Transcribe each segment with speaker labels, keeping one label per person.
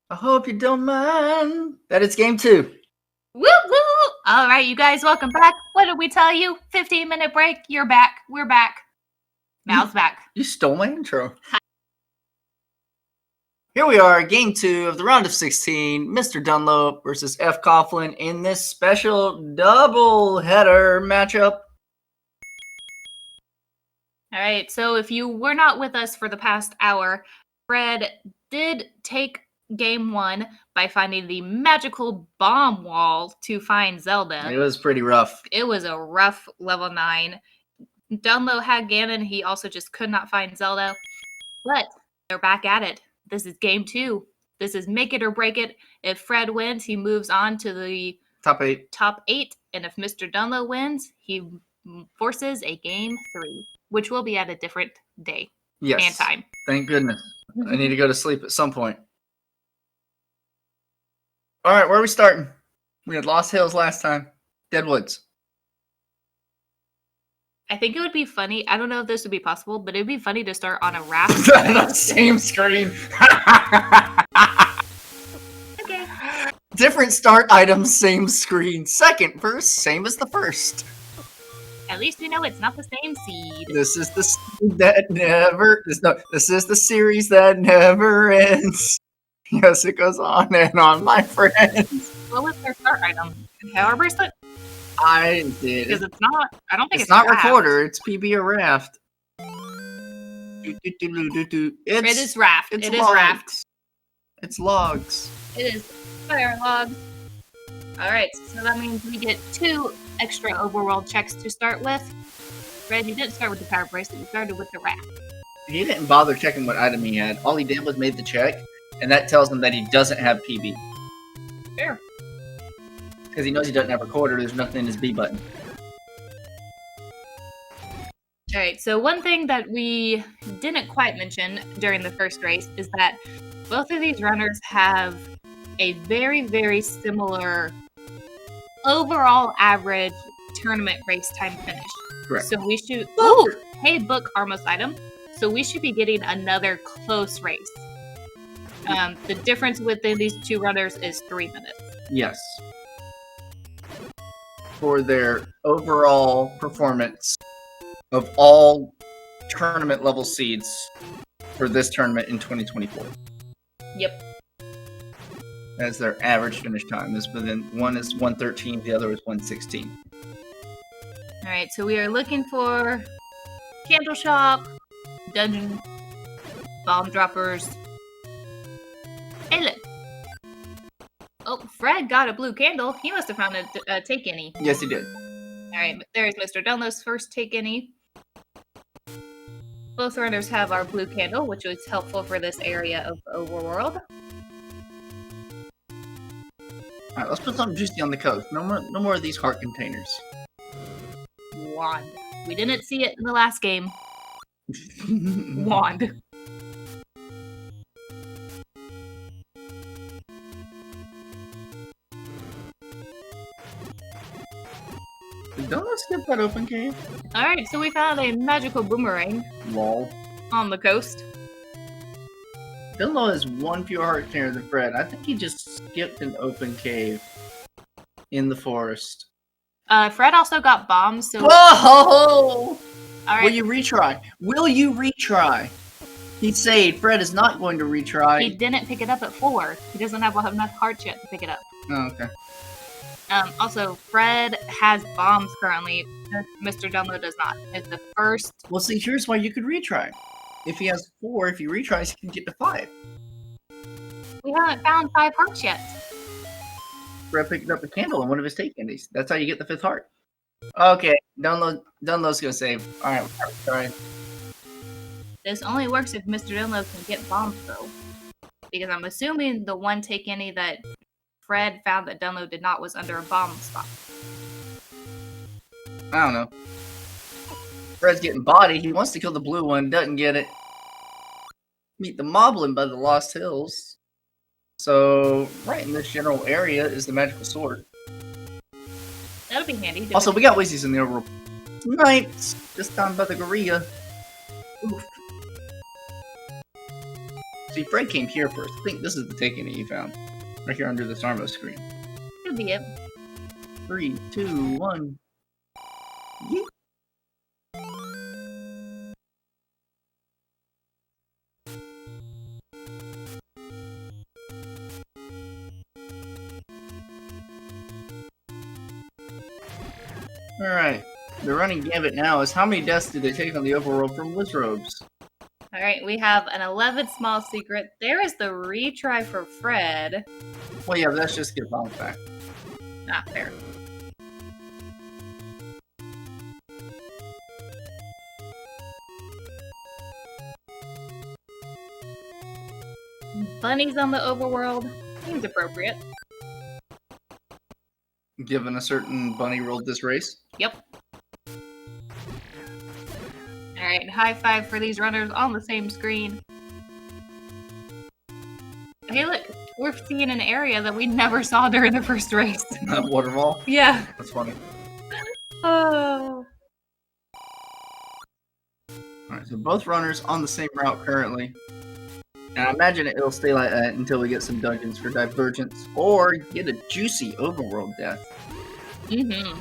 Speaker 1: I hope you don't mind that it's game 2.
Speaker 2: Woo woo! All right, you guys, welcome back. What did we tell you? 15-minute break. You're back. We're back. Mal's back.
Speaker 1: You stole my intro. Here we are, game 2 of the round of 16. MrDunlo versus fcoughlin in this special double header matchup.
Speaker 2: All right, so if you were not with us for the past hour, Fred did take game 1 by finding the magical bomb wall to find Zelda.
Speaker 1: It was pretty rough.
Speaker 2: It was a rough level 9. Dunlo had Ganon. He also just could not find Zelda. But they're back at it. This is game 2. This is make it or break it. If Fred wins, he moves on to the
Speaker 1: Top
Speaker 2: 8. And if MrDunlo wins, he forces a game 3, which will be at a different day and time.
Speaker 1: Thank goodness. I need to go to sleep at some point. All right, where are we starting? We had Lost Hills last time. Deadwoods.
Speaker 2: I think it would be funny. I don't know if this would be possible, but it would be funny to start on a raft.
Speaker 1: Same screen.
Speaker 2: Okay.
Speaker 1: Different start items, same screen. Second verse, same as the first.
Speaker 2: At least we know it's not the same seed.
Speaker 1: This is the seed that never. This is the series that never ends. Yes, it goes on and on, my friends.
Speaker 2: What was their start item? Power bracelet?
Speaker 1: I did.
Speaker 2: Because it's not. I don't think
Speaker 1: it's not
Speaker 2: raft.
Speaker 1: recorder. It's PB or raft.
Speaker 2: It is raft. It is raft.
Speaker 1: It's logs.
Speaker 2: It is fire logs. All right, so that means we get 2 extra overworld checks to start with. Fred, you didn't start with the power bracelet. You started with the raft.
Speaker 1: He didn't bother checking what item he had. All he did was made the check, and that tells him that he doesn't have PB.
Speaker 2: Fair.
Speaker 1: Because he knows he doesn't have recorder. There's nothing in his B button.
Speaker 2: All right, so one thing that we didn't quite mention during the first race is that both of these runners have a very, very similar overall average tournament race time finish.
Speaker 1: Correct.
Speaker 2: So we should... Oh! Hey, book Armos item. So we should be getting another close race. The difference within these 2 runners is 3 minutes.
Speaker 1: Yes. For their overall performance of all tournament level seeds for this tournament in 2024.
Speaker 2: Yep.
Speaker 1: As their average finish time is within, one is 113, the other is 116.
Speaker 2: All right, so we are looking for candle shop, dungeon, bomb droppers. Hey, look. Oh, Fred got a blue candle. He must have found a take any.
Speaker 1: Yes, he did.
Speaker 2: All right, there's MrDunlo's first take any. Both runners have our blue candle, which was helpful for this area of overworld.
Speaker 1: All right, let's put something juicy on the coast. No more of these heart containers.
Speaker 2: Wand. We didn't see it in the last game. Wand.
Speaker 1: Don't let's skip that open cave.
Speaker 2: Alright, so we found a magical boomerang.
Speaker 1: Lol.
Speaker 2: On the coast.
Speaker 1: Dunlo has 1 fewer heart container than Fred. I think he just skipped an open cave in the forest.
Speaker 2: Fred also got bombs, so...
Speaker 1: Whoa!
Speaker 2: Alright.
Speaker 1: Will you retry? Will you retry? He'd say Fred is not going to retry.
Speaker 2: He didn't pick it up at 4. He doesn't have enough hearts yet to pick it up.
Speaker 1: Oh, okay.
Speaker 2: Also, Fred has bombs currently. MrDunlo does not. It's the first...
Speaker 1: Well, see, here's why you could retry. If he has 4, if he retries, he can get to 5.
Speaker 2: We haven't found 5 hearts yet.
Speaker 1: Fred picked up a candle in one of his take candies. That's how you get the 5th heart. Okay, Dunlo's gonna save. Alright, sorry.
Speaker 2: This only works if MrDunlo can get bombs, though. Because I'm assuming the one take any that Fred found that Dunlo did not was under a bomb spot.
Speaker 1: I don't know. Fred's getting body. He wants to kill the blue one, doesn't get it. Meet the Moblin by the Lost Hills. So, right in this general area is the magical sword.
Speaker 2: That'll be handy.
Speaker 1: Also, we got Wizzies in the overworld. Tonight, this time by the gorilla. Oof. See, Fred came here first. I think this is the taking that you found. Right here under this Armo screen.
Speaker 2: Could be it.
Speaker 1: 3, 2, 1. Yeet. Alright. The running gambit now is how many deaths do they take on the overworld from Wizrobes?
Speaker 2: Alright, we have an 11th small secret. There is the retry for Fred.
Speaker 1: Well, yeah, but that's just get bombed back.
Speaker 2: Not fair. Bunnies on the overworld. Seems appropriate.
Speaker 1: Given a certain bunny rolled this race?
Speaker 2: Yep. Alright, high five for these runners on the same screen. Hey look, we're seeing an area that we never saw during the first race.
Speaker 1: Waterfall?
Speaker 2: Yeah.
Speaker 1: That's funny.
Speaker 2: Oh.
Speaker 1: Alright, so both runners on the same route currently. And I imagine it'll stay like that until we get some dungeons for Divergence or get a juicy overworld death.
Speaker 2: Mm-hmm.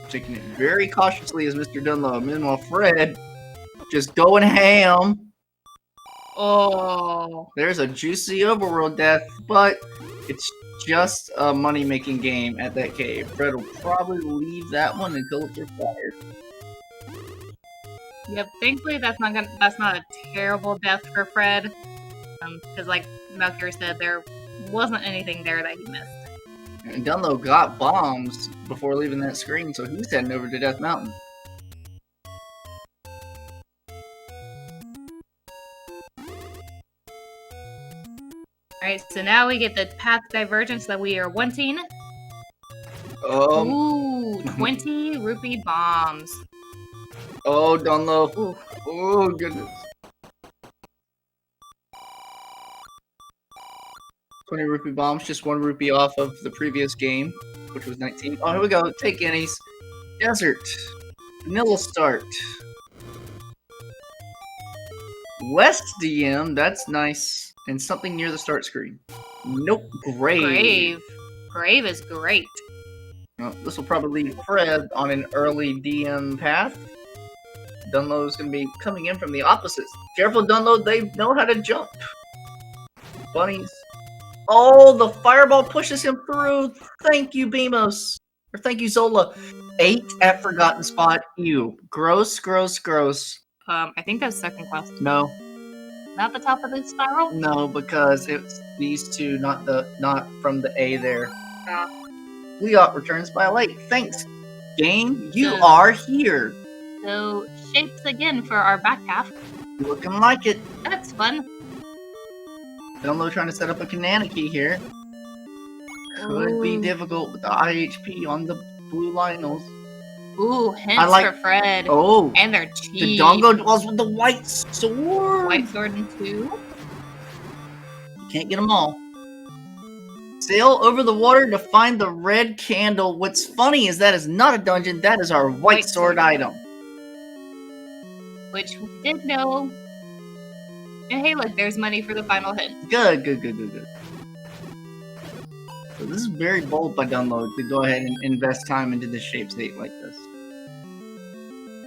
Speaker 1: Taking it very cautiously as MrDunlo. Meanwhile, Fred just going ham.
Speaker 2: Oh.
Speaker 1: There's a juicy overworld death, but it's just a money-making game at that cave. Fred will probably leave that one until it's required.
Speaker 2: Yep, thankfully that's not a terrible death for Fred. Because like Melchior said, there wasn't anything there that he missed.
Speaker 1: And Dunlo got bombs before leaving that screen, so he's heading over to Death Mountain.
Speaker 2: Alright, so now we get the path divergence that we are wanting. Ooh, 20 rupee bombs.
Speaker 1: Oh, Dunlo.
Speaker 2: Ooh.
Speaker 1: Oh, goodness. 20 rupee bombs, just 1 rupee off of the previous game, which was 19. Oh, here we go. Take guineas. Desert. Vanilla start. West DM, that's nice. And something near the start screen. Nope. Grave.
Speaker 2: Grave is great.
Speaker 1: Well, this will probably lead Fred on an early DM path. Dunlo's going to be coming in from the opposites. Careful, Dunlo, they know how to jump. Bunnies. Oh, the fireball pushes him through. Thank you, Beamos. Or thank you, Zola. 8 at Forgotten Spot. Ew. Gross, gross, gross.
Speaker 2: I think that's second quest.
Speaker 1: No.
Speaker 2: Not the top of the spiral?
Speaker 1: No, because it's these two, not from the A there. Leot returns by lake. Thanks, game. You are here.
Speaker 2: So, shapes again for our back half.
Speaker 1: Looking like it.
Speaker 2: That's fun.
Speaker 1: Dunlo trying to set up a Kananaki here. Could be difficult with the IHP on the blue Lionels.
Speaker 2: Ooh, hints for Fred.
Speaker 1: Oh.
Speaker 2: And they're cheap.
Speaker 1: The Dongo dwells with the white sword.
Speaker 2: White sword and 2.
Speaker 1: You can't get them all. Sail over the water to find the red candle. What's funny is that is not a dungeon. That is our white sword item.
Speaker 2: Which we did know. And hey, look, there's money for the final hit.
Speaker 1: Good, good, good, good, good. So this is very bold by Dunlo to go ahead and invest time into this shape state like this.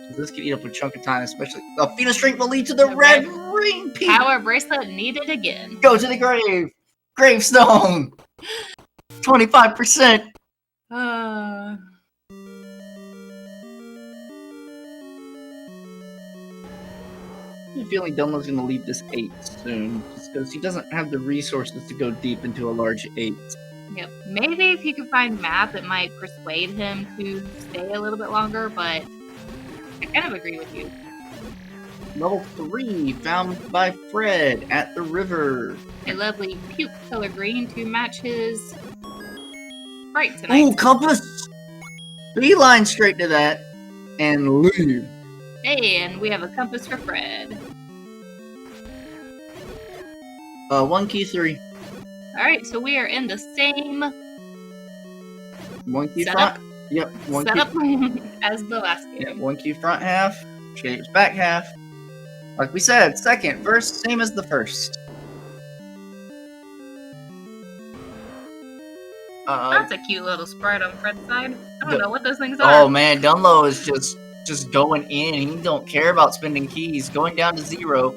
Speaker 1: So this could eat up a chunk of time, especially the Feet of Strength will lead to the red ring piece.
Speaker 2: Power bracelet needed again.
Speaker 1: Go to the grave. Gravestone. 25%.
Speaker 2: I
Speaker 1: have a feeling Dunlo's going to leave this 8 soon, just because he doesn't have the resources to go deep into a large 8.
Speaker 2: Yep. Maybe if he could find map, it might persuade him to stay a little bit longer, but I kind of agree with you.
Speaker 1: Level 3, found by Fred at the river.
Speaker 2: A lovely puke color green to match his sprite tonight.
Speaker 1: Ooh, compass! Beeline straight to that, and leave.
Speaker 2: Hey, and we have a compass for Fred.
Speaker 1: 1 key 3.
Speaker 2: Alright, so we are in the same
Speaker 1: 1 key
Speaker 2: setup?
Speaker 1: front. Yep, 1
Speaker 2: setup
Speaker 1: key.
Speaker 2: as the last game.
Speaker 1: Yep, 1 key front half, shapes back half. Like we said, second verse, same as the first.
Speaker 2: That's a cute little sprite on Fred's side. I don't know what those things are.
Speaker 1: Oh man, Dunlo is just going in. He don't care about spending keys. Going down to 0.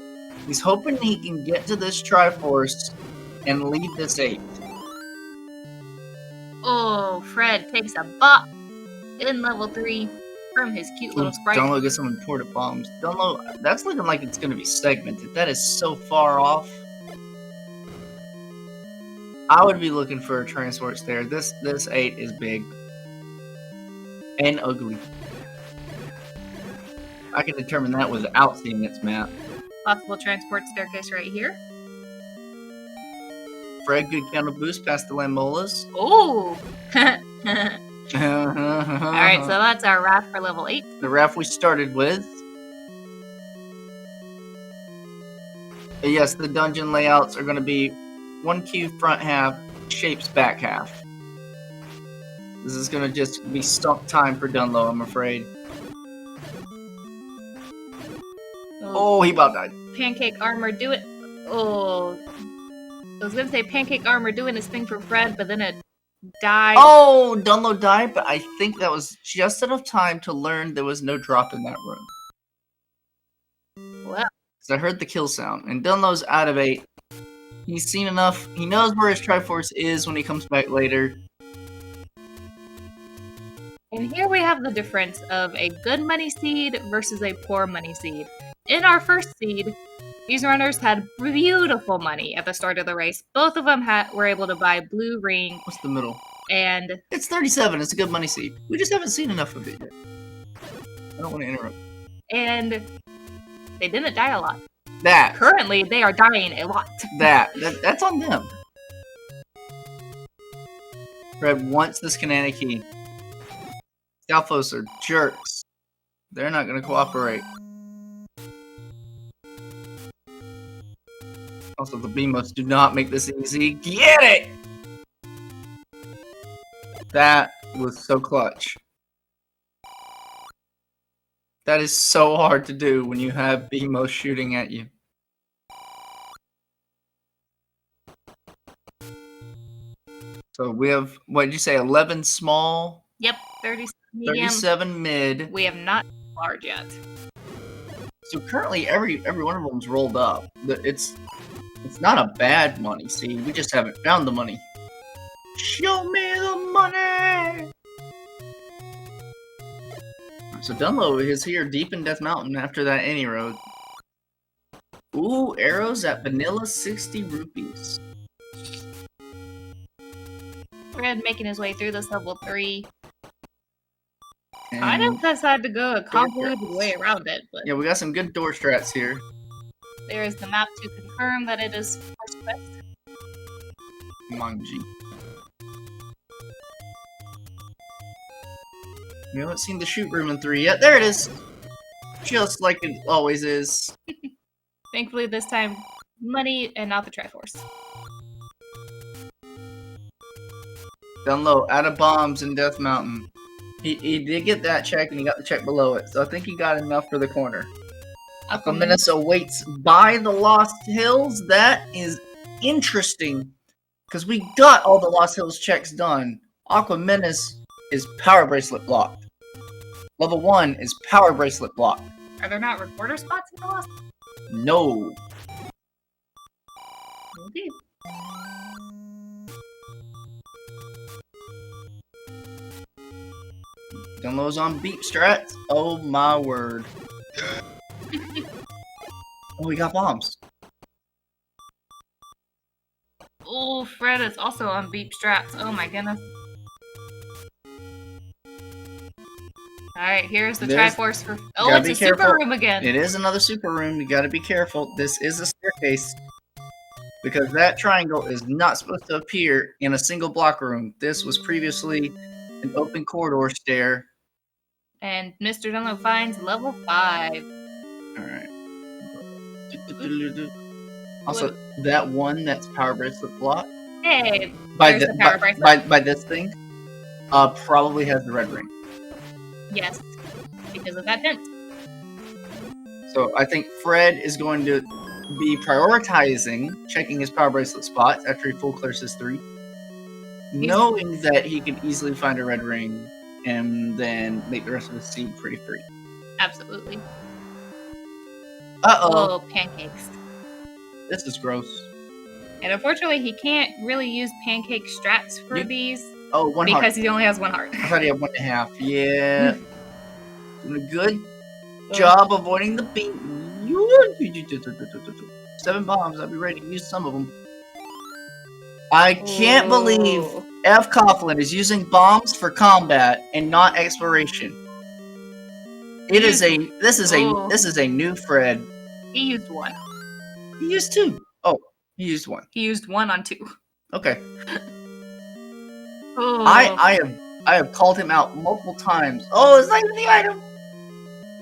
Speaker 1: He's hoping he can get to this Triforce and leave this 8.
Speaker 2: Oh, Fred takes a bop in level 3 from his cute little sprite.
Speaker 1: Dunlo gets some important bombs. Dunlo, that's looking like it's going to be segmented. That is so far off. I would be looking for a transports there. This 8 is big. And ugly. I can determine that without seeing its map.
Speaker 2: Possible transport staircase right here.
Speaker 1: Fred, good counter boost past the Lambolas.
Speaker 2: Oh! Alright, so that's our raft for level 8.
Speaker 1: The raft we started with. Yes, the dungeon layouts are going to be 1 cube front half, shapes back half. This is going to just be stunk time for Dunlo, I'm afraid. Oh, he about died.
Speaker 2: Pancake armor, do it. Oh. I was going to say pancake armor doing his thing for Fred, but then it died.
Speaker 1: Oh, Dunlo died, but I think that was just enough time to learn there was no drop in that room.
Speaker 2: Well.
Speaker 1: So I heard the kill sound, and Dunlo's out of 8. He's seen enough. He knows where his Triforce is when he comes back later.
Speaker 2: And here we have the difference of a good money seed versus a poor money seed. In our first seed, these runners had beautiful money at the start of the race. Both of them were able to buy blue ring.
Speaker 1: What's the middle?
Speaker 2: And
Speaker 1: it's 37. It's a good money seed. We just haven't seen enough of it yet. I don't want to interrupt.
Speaker 2: And they didn't die a lot.
Speaker 1: That.
Speaker 2: Currently, they are dying a lot.
Speaker 1: That's on them. Fred wants this Canana key. Stalfos are jerks. They're not going to cooperate. Also, the Beamos do not make this easy. Get it! That was so clutch. That is so hard to do when you have Beamos shooting at you. So we have, what did you say, 11 small?
Speaker 2: Yep, 37 medium.
Speaker 1: 37 mid.
Speaker 2: We have not large yet.
Speaker 1: So currently every one of them's rolled up. It's not a bad money, see? We just haven't found the money. Show me the money! So Dunlo is here deep in Death Mountain after that any road. Ooh, arrows at vanilla 60 rupees.
Speaker 2: Fred making his way through this level 3. Kind of decided to go a convoluted way around it. But
Speaker 1: yeah, we got some good door strats here.
Speaker 2: There is the map to confirm that it is first quest.
Speaker 1: Come on, G. We haven't seen the shoot room in 3 yet. There it is! Just like it always is.
Speaker 2: Thankfully this time, money and not the Triforce.
Speaker 1: Dunlo, out of bombs in Death Mountain. He did get that check, and he got the check below it, so I think he got enough for the corner. Aquamenus awaits by the Lost Hills. That is interesting, because we got all the Lost Hills checks done. Aquamenus is Power Bracelet blocked. Level 1 is Power Bracelet blocked.
Speaker 2: Are there not recorder spots in the Lost?
Speaker 1: No.
Speaker 2: Okay.
Speaker 1: Dunlo's on beat strats. Oh my word. Oh, we got bombs.
Speaker 2: Oh, Fred is also on beep straps. Oh my goodness. Alright, here's the Triforce for... Oh, it's a super room again.
Speaker 1: It is another super room. You gotta be careful. This is a staircase. Because that triangle is not supposed to appear in a single block room. This was previously an open corridor stair.
Speaker 2: And MrDunlo finds level 5.
Speaker 1: Alright. Also, that one that's Power Bracelet block.
Speaker 2: Hey,
Speaker 1: by
Speaker 2: there's the Power Bracelet.
Speaker 1: By this thing, probably has the red ring.
Speaker 2: Yes, because of that dent.
Speaker 1: So I think Fred is going to be prioritizing checking his power bracelet spots after he full clears his 3, knowing that he can easily find a red ring and then make the rest of the scene pretty free.
Speaker 2: Absolutely.
Speaker 1: Uh-oh.
Speaker 2: Oh, pancakes.
Speaker 1: This is gross.
Speaker 2: And unfortunately, he can't really use pancake strats for these.
Speaker 1: Oh, 1 heart.
Speaker 2: Because he only has 1 heart.
Speaker 1: I thought he had 1.5. Yeah. Doing a good job avoiding the beat. 7 bombs. I'll be ready to use some of them. I can't believe fcoughlin is using bombs for combat and not exploration. This is a new Fred.
Speaker 2: He used 1.
Speaker 1: He used 2. Oh, he used 1.
Speaker 2: He used 1 on 2.
Speaker 1: Okay.
Speaker 2: Oh.
Speaker 1: I have called him out multiple times. Oh, it's not even the item.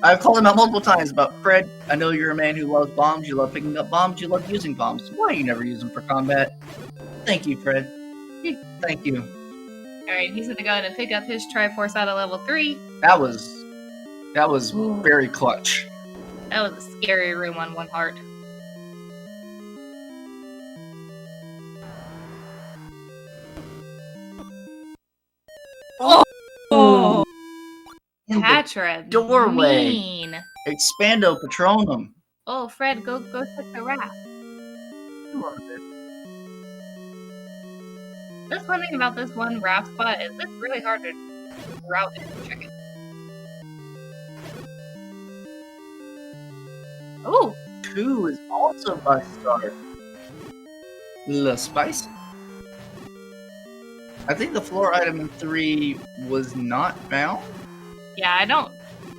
Speaker 1: I've called him out multiple times about Fred. I know you're a man who loves bombs. You love picking up bombs. You love using bombs. Why you never use them for combat? Thank you, Fred. Thank you.
Speaker 2: Alright, he's gonna go ahead and pick up his Triforce out of level 3.
Speaker 1: That was very clutch.
Speaker 2: That was a scary room on 1 heart. Oh! Patra,
Speaker 1: doorway.
Speaker 2: mean.
Speaker 1: Expando Patronum.
Speaker 2: Oh, Fred, go check the raft. That's one thing about this one raft spot is it's really hard to route it and check it. Oh!
Speaker 1: 2 is also by start. La Spice. I think the floor item in 3 was not found.
Speaker 2: Yeah,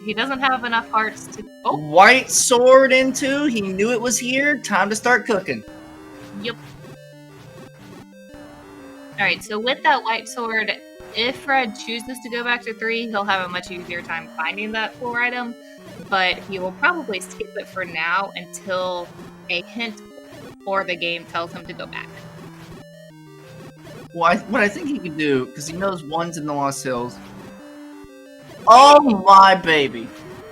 Speaker 2: he doesn't have enough hearts to... Oh!
Speaker 1: White sword in 2. He knew it was here. Time to start cooking.
Speaker 2: Yep. Alright, so with that white sword, if Fred chooses to go back to 3, he'll have a much easier time finding that floor item, but he will probably skip it for now until a hint or the game tells him to go back.
Speaker 1: Well, what I think he could do, because he knows 1's in the Lost Hills. Oh my baby!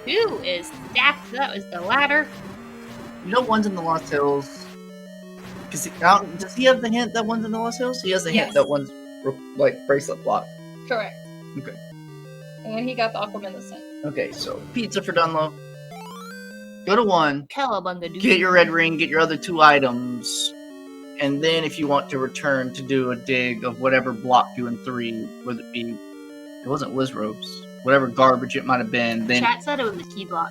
Speaker 2: 2 is stacked. That was the ladder.
Speaker 1: You know 1's in the Lost Hills. Does he have the hint that 1's in the Lost Hills? He has the hint that 1's like bracelet block.
Speaker 2: Correct.
Speaker 1: Okay.
Speaker 2: And then he got the Aquaman the scent.
Speaker 1: Okay, so pizza for Dunlo. Go to 1.
Speaker 2: Cowabunga.
Speaker 1: Get your red ring. Get your other 2 items. And then if you want to return to do a dig of whatever blocked you in 3, whether it be... It wasn't Wizrobes. Whatever garbage it might have been. Then...
Speaker 2: Chat said it was a key block.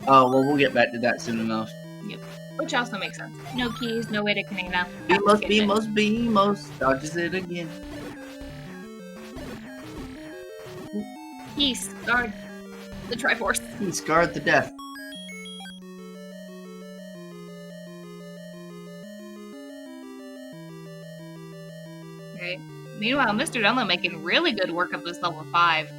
Speaker 1: Oh, well, we'll get back to that soon enough.
Speaker 2: Yep. Which also makes sense. No keys, no way to Kanina.
Speaker 1: Beamos. Dodges it again.
Speaker 2: Peace. Guard the Triforce.
Speaker 1: He's guard the death.
Speaker 2: Okay. Meanwhile, MrDunlo making really good work of this level 5.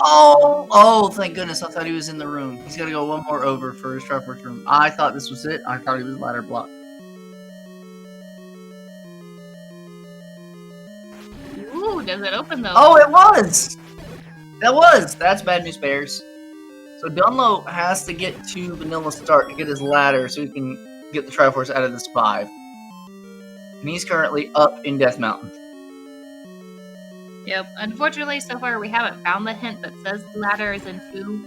Speaker 1: Oh, thank goodness. I thought he was in the room. He's got to go 1 more over for his Triforce room. I thought this was it. I thought he was ladder block.
Speaker 2: Ooh, does it open though?
Speaker 1: Oh, it was! That's bad news bears. So Dunlo has to get to Vanilla Start to get his ladder so he can get the Triforce out of this 5. And he's currently up in Death Mountain.
Speaker 2: Yep. Unfortunately, so far we haven't found the hint that says the ladder is in 2.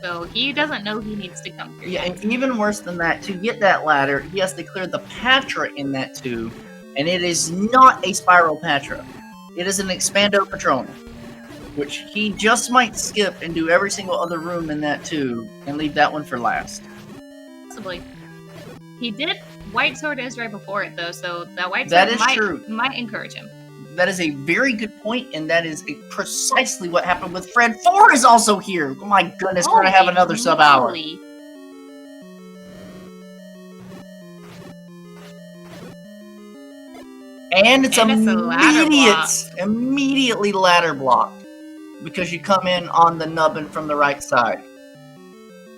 Speaker 2: So he doesn't know he needs to come here.
Speaker 1: Yeah, and even worse than that, to get that ladder, he has to clear the Patra in that 2. And it is not a Spiral Patra. It is an Expando Patronum. Which he just might skip and do every single other room in that 2, and leave that one for last.
Speaker 2: Possibly. He did. White Sword is right before it, though, so that White
Speaker 1: That
Speaker 2: Sword
Speaker 1: is true.
Speaker 2: might encourage him.
Speaker 1: That is a very good point, and that is precisely what happened with Fred. 4 is also here! Oh my goodness, we're gonna have another sub-hour. And it's immediately ladder blocked. Because you come in on the nubbin from the right side.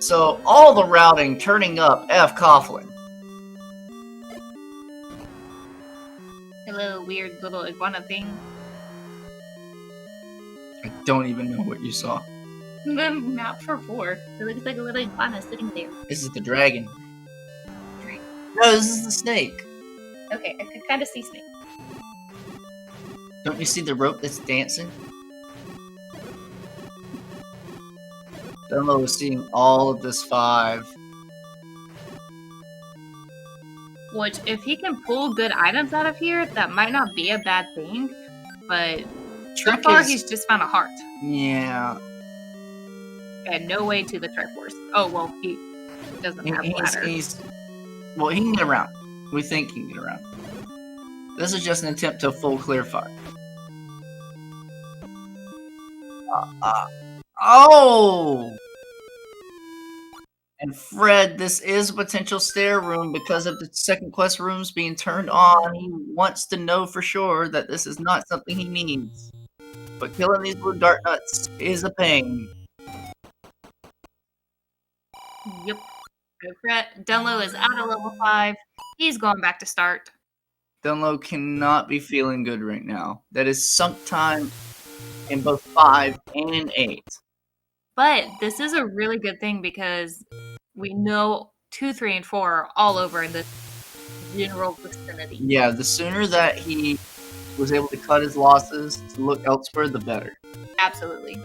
Speaker 1: So, all the routing turning up fcoughlin.
Speaker 2: Hello, weird little iguana thing.
Speaker 1: I don't even know what you saw.
Speaker 2: The map for 4. It looks like a little iguana sitting there.
Speaker 1: This is the dragon. No, this is the snake.
Speaker 2: Okay, I can kind of see Snake.
Speaker 1: Don't you see the rope that's dancing? Dunlo is seeing all of this 5.
Speaker 2: Which, if he can pull good items out of here, that might not be a bad thing. But so
Speaker 1: Trick
Speaker 2: far,
Speaker 1: is-
Speaker 2: he's just found a heart.
Speaker 1: Yeah.
Speaker 2: And no way to the Triforce. Oh, well, he doesn't have a ladder.
Speaker 1: Well, he can get around. We think he can get around. This is just an attempt to full clear fire. Oh! And Fred, this is a potential stair room because of the second quest rooms being turned on. He wants to know for sure that this is not something he needs. But killing these blue dart nuts is a pain.
Speaker 2: Yep. Dunlo is out of level 5. He's going back to start.
Speaker 1: Dunlo cannot be feeling good right now. That is sunk time in both 5 and 8.
Speaker 2: But this is a really good thing because we know 2, 3, and 4 are all over in the general vicinity.
Speaker 1: Yeah, the sooner that he was able to cut his losses to look elsewhere, the better.
Speaker 2: Absolutely.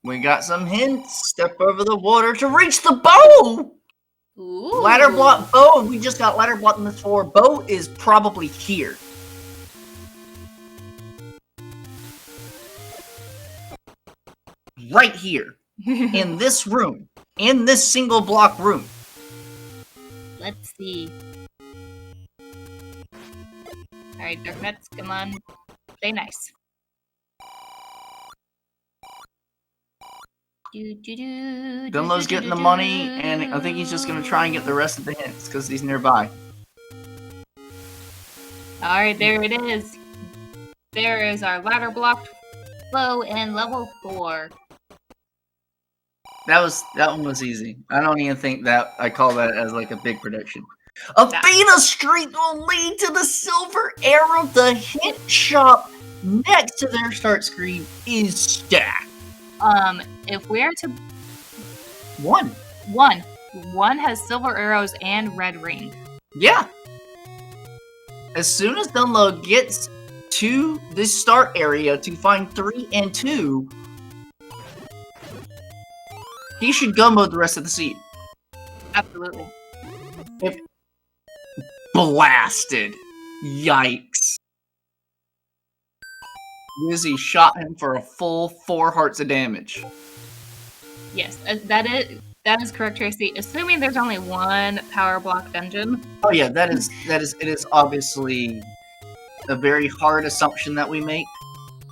Speaker 1: We got some hints. Step over the water to reach the bow!
Speaker 2: Ooh.
Speaker 1: Ladder block bow, and we just got ladder block in this 4. Bow is probably here. Right here. In this room. In this single block room.
Speaker 2: Let's see. Alright, Dark Nuts, come on. Stay nice.
Speaker 1: Dunlo's getting the money, and I think he's just going to try and get the rest of the hints, because he's nearby.
Speaker 2: Alright, there it is. There is our ladder blocked flow in level 4.
Speaker 1: That one was easy. I don't even think that I call that as like a big prediction. Athena Street will lead to the Silver Arrow. The hint shop next to their start screen is stacked.
Speaker 2: If we are to
Speaker 1: One
Speaker 2: has silver arrows and red ring.
Speaker 1: Yeah. As soon as Dunlo gets to this start area to find 3 and 2, he should gumbo the rest of the seed.
Speaker 2: Absolutely.
Speaker 1: Blasted. Yikes. Lizzie shot him for a full 4 hearts of damage.
Speaker 2: Yes, that is correct, Tracy. Assuming there's only one power block dungeon.
Speaker 1: Oh yeah, it is obviously a very hard assumption that we make.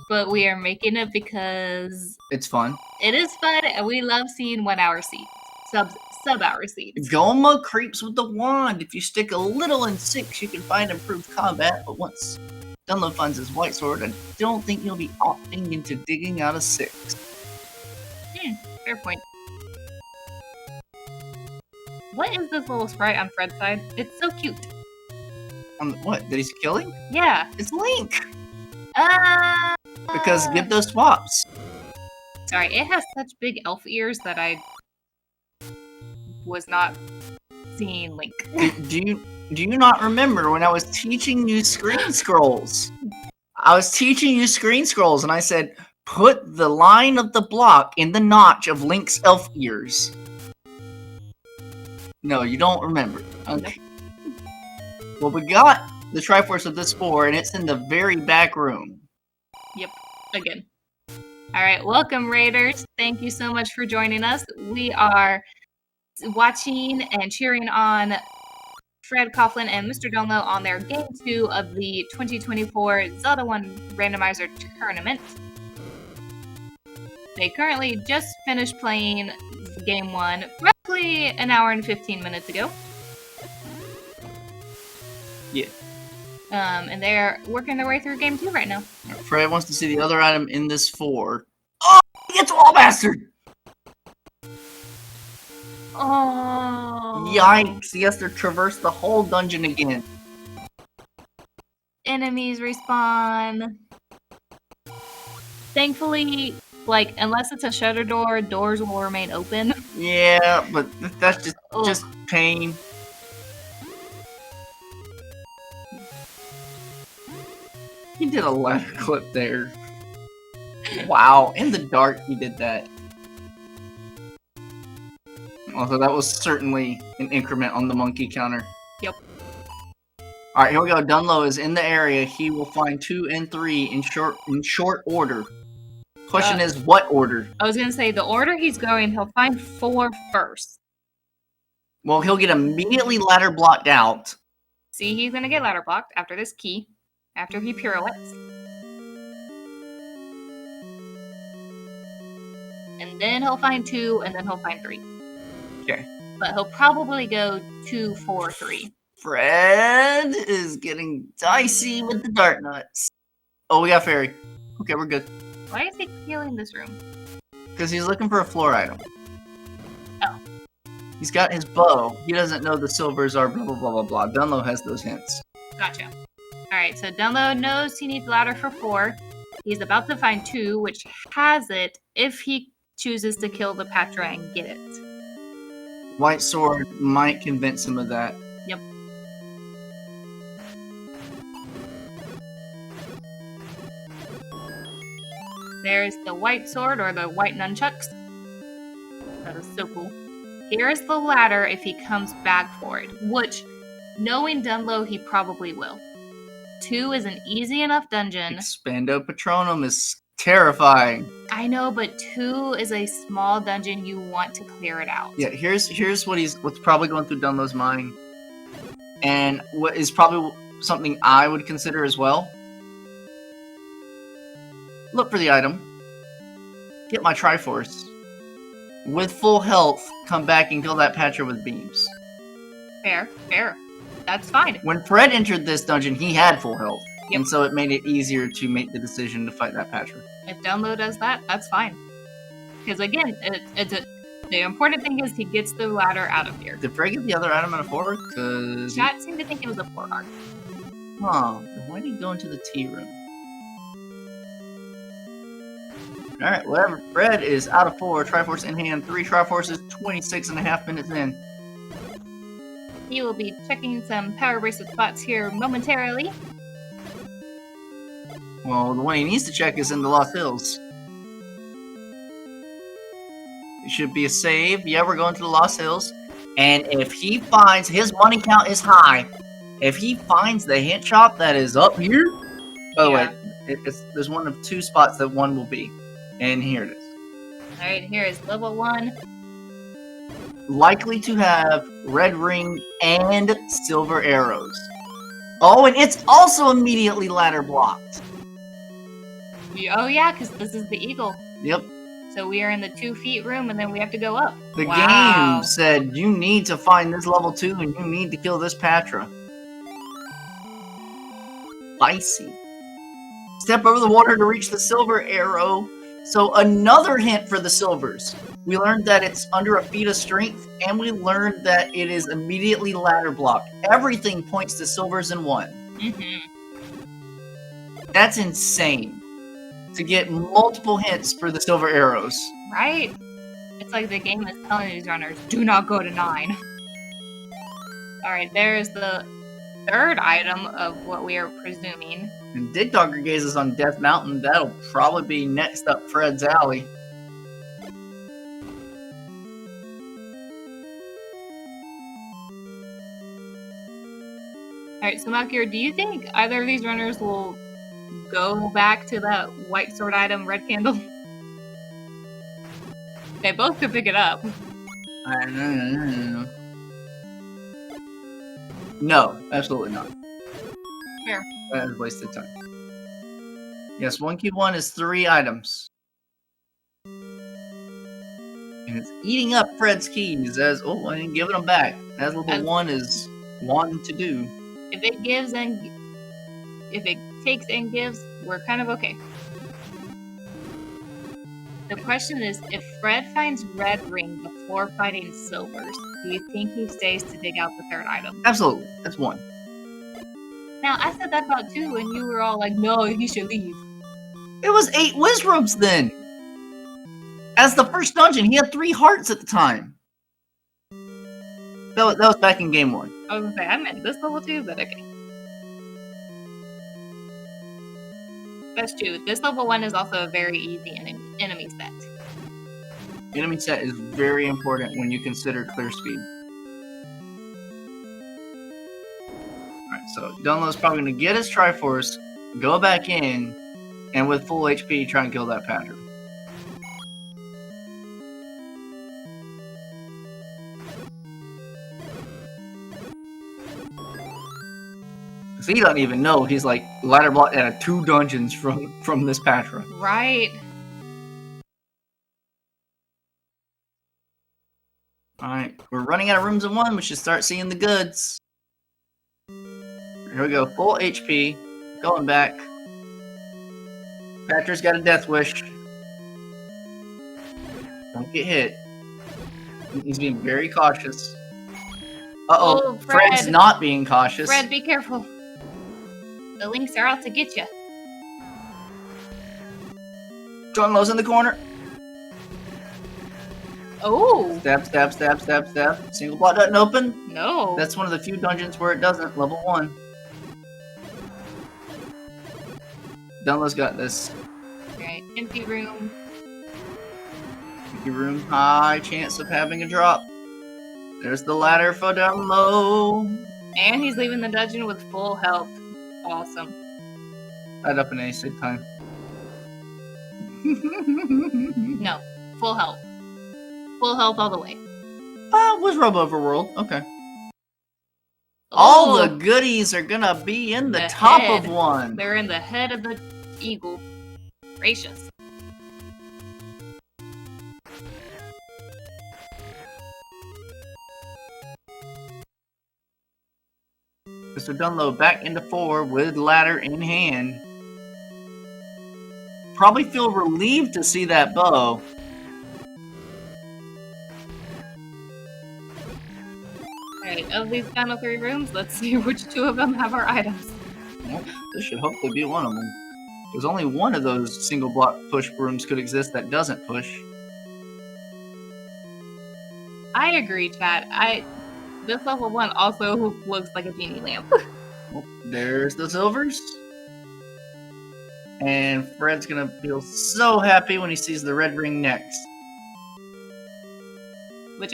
Speaker 2: But we are making it because
Speaker 1: It's fun.
Speaker 2: it is fun and we love seeing 1 hour seeds. Sub-hour seeds.
Speaker 1: Goma creeps with the wand. If you stick a little in 6, you can find improved combat, but once Dunlo finds his white sword, I don't think he'll be opting into digging out a 6.
Speaker 2: Fair point. What is this little sprite on Fred's side? It's so cute.
Speaker 1: What? That he's killing?
Speaker 2: Yeah.
Speaker 1: It's Link!
Speaker 2: Uh,
Speaker 1: Because give those swaps.
Speaker 2: Sorry, it has such big elf ears that I was not seeing Link.
Speaker 1: Do you not remember when I was teaching you screen scrolls? I was teaching you screen scrolls, and I said, put the line of the block in the notch of Link's elf ears. No, you don't remember. Okay. Well, we got the Triforce of this 4, and it's in the very back room.
Speaker 2: Yep, again. Alright, welcome Raiders. Thank you so much for joining us. We are watching and cheering on Fred Coughlin and MrDunlo on their Game 2 of the 2024 Zelda 1 Randomizer Tournament. They currently just finished playing Game 1 roughly an hour and 15 minutes ago.
Speaker 1: Yeah.
Speaker 2: And they're working their way through Game 2 right now.
Speaker 1: Fred wants to see the other item in this 4. Oh, he gets wall bastard!
Speaker 2: Oh.
Speaker 1: Yikes, he has to traverse the whole dungeon again.
Speaker 2: enemies respawn. Thankfully, like, unless it's a shutter door, doors will remain open.
Speaker 1: Yeah, but that's
Speaker 2: Ugh.
Speaker 1: just pain. He did a ladder clip there. Wow, in the dark he did that. Although that was certainly an increment on the monkey counter.
Speaker 2: Yep.
Speaker 1: Alright, here we go. Dunlo is in the area. He will find 2 and 3 in short order. Question is, what order?
Speaker 2: I was gonna say, the order he's going, he'll find 4 first.
Speaker 1: Well, he'll get immediately ladder blocked out.
Speaker 2: See, he's gonna get ladder blocked after this key, after he pirouettes. And then he'll find 2, and then he'll find 3.
Speaker 1: Okay.
Speaker 2: But he'll probably go 2, 4, 3.
Speaker 1: Fred is getting dicey with the dart nuts. Oh, we got fairy. Okay, we're good.
Speaker 2: Why is he healing this room?
Speaker 1: Because he's looking for a floor item.
Speaker 2: Oh.
Speaker 1: He's got his bow. He doesn't know the silvers are blah, blah, blah, blah, blah. Dunlo has those hints.
Speaker 2: Gotcha. Alright, so Dunlo knows he needs ladder for 4. He's about to find 2, which has it if he chooses to kill the Patra and get it.
Speaker 1: White sword might convince him of that.
Speaker 2: Yep. There's the white sword, or the white nunchucks. That is so cool. Here is the ladder if he comes back for it, which, knowing Dunlo, he probably will. 2 is an easy enough dungeon.
Speaker 1: Expando Patronum is terrifying.
Speaker 2: I know, but 2 is a small dungeon. You want to clear it out.
Speaker 1: Yeah, here's what's probably going through Dunlo's mind, and what is probably something I would consider as well. Look for the item. Get my Triforce. With full health, come back and kill that Patra with beams.
Speaker 2: Fair, fair. That's fine.
Speaker 1: When Fred entered this dungeon, he had full health.
Speaker 2: Yep.
Speaker 1: And so it made it easier to make the decision to fight that Patra.
Speaker 2: If Dunlo does that, that's fine. Because again, the important thing is he gets the ladder out of here.
Speaker 1: Did Fred get the other item at a 4? Because...
Speaker 2: Chat seemed to think it was a 4 heart.
Speaker 1: Huh. Then why did he go into the tea room? Alright, whatever. Fred is out of 4. Triforce in hand. 3 Triforces, 26.5 minutes in.
Speaker 2: He will be checking some power bracelet spots here momentarily.
Speaker 1: Well, the one he needs to check is in the Lost Hills. It should be a save. Yeah, we're going to the Lost Hills. And if he finds, his money count is high. If he finds the hint shop that is up here. Oh,
Speaker 2: Yeah.
Speaker 1: wait. There's one of 2 spots that one will be. And here it is.
Speaker 2: Alright, here is level 1.
Speaker 1: Likely to have red ring and silver arrows. Oh, and it's also immediately ladder blocked.
Speaker 2: Oh yeah, because this is the eagle.
Speaker 1: Yep.
Speaker 2: So we are in the 2 feet room, and then we have to go up.
Speaker 1: The
Speaker 2: Wow.
Speaker 1: game said you need to find this level 2 and you need to kill this Patra. Spicy. Step over the water to reach the silver arrow. So another hint for the silvers. We learned that it's under a feat of strength, and we learned that it is immediately ladder blocked. Everything points to silvers in 1. That's insane. To get multiple hints for the silver arrows.
Speaker 2: Right? It's like the game is telling these runners, do not go to 9. Alright, there's the 3rd item of what we are presuming.
Speaker 1: And Dig Dogger gazes on Death Mountain. That'll probably be next up Fred's alley.
Speaker 2: Alright, so Malkier, do you think either of these runners will go back to that white sword item, red candle? They both could pick it up.
Speaker 1: No, absolutely not.
Speaker 2: Fair.
Speaker 1: That is wasted time. Yes, 1Q1 is 3 items. And it's eating up Fred's keys as, oh, I ain't giving them back. As level 1 is wanting to do.
Speaker 2: If it gives and if it takes and gives, we're kind of okay. The question is, if Fred finds red ring before fighting silvers, do you think he stays to dig out the 3rd item?
Speaker 1: Absolutely. That's 1.
Speaker 2: Now, I said that about 2, and you were all like, no, he should leave.
Speaker 1: It was 8 Wizrobes then. As the first dungeon, he had 3 hearts at the time. That was back in game 1.
Speaker 2: I was gonna say, I meant this level too, but okay. That's true. This level 1 is also a very easy enemy set.
Speaker 1: Enemy set is very important when you consider clear speed. Alright, so Dunlo's probably going to get his Triforce, go back in, and with full HP try and kill that Patrick. Because he doesn't even know he's like ladder block at 2 dungeons from this Patra.
Speaker 2: Right.
Speaker 1: Alright, we're running out of rooms in 1. We should start seeing the goods. Here we go, full HP. Going back. Patra's got a death wish. Don't get hit. He's being very cautious. Uh-oh,
Speaker 2: Oh, Fred.
Speaker 1: Fred's not being cautious.
Speaker 2: Fred, be careful. The links are out to get you.
Speaker 1: Dunlo's in the corner.
Speaker 2: Oh.
Speaker 1: Stab, stab, stab, stab, stab. Single block doesn't open.
Speaker 2: No.
Speaker 1: That's one of the few dungeons where it doesn't. Level 1. Dunlo's got this.
Speaker 2: Alright, empty room.
Speaker 1: Empty room. High chance of having a drop. There's the ladder for Dunlo.
Speaker 2: And he's leaving the dungeon with full health. Awesome.
Speaker 1: Tied up in acid time.
Speaker 2: No, full health. Full health all the way.
Speaker 1: Was Robo Overworld. Okay. All
Speaker 2: Oh,
Speaker 1: the goodies are gonna be in the
Speaker 2: The
Speaker 1: top
Speaker 2: head.
Speaker 1: of 1.
Speaker 2: they're in the head of the eagle. Gracious.
Speaker 1: Mr. Dunlo back into 4 with ladder in hand. Probably feel relieved to see that bow.
Speaker 2: Alright, of these final 3 rooms, let's see which 2 of them have our items.
Speaker 1: Well, this should hopefully be one of them. There's only one of those single block push rooms could exist that doesn't push.
Speaker 2: I agree, chat. This level 1 also looks like a genie lamp.
Speaker 1: Well, there's the silvers. And Fred's gonna feel so happy when he sees the red ring next.
Speaker 2: Which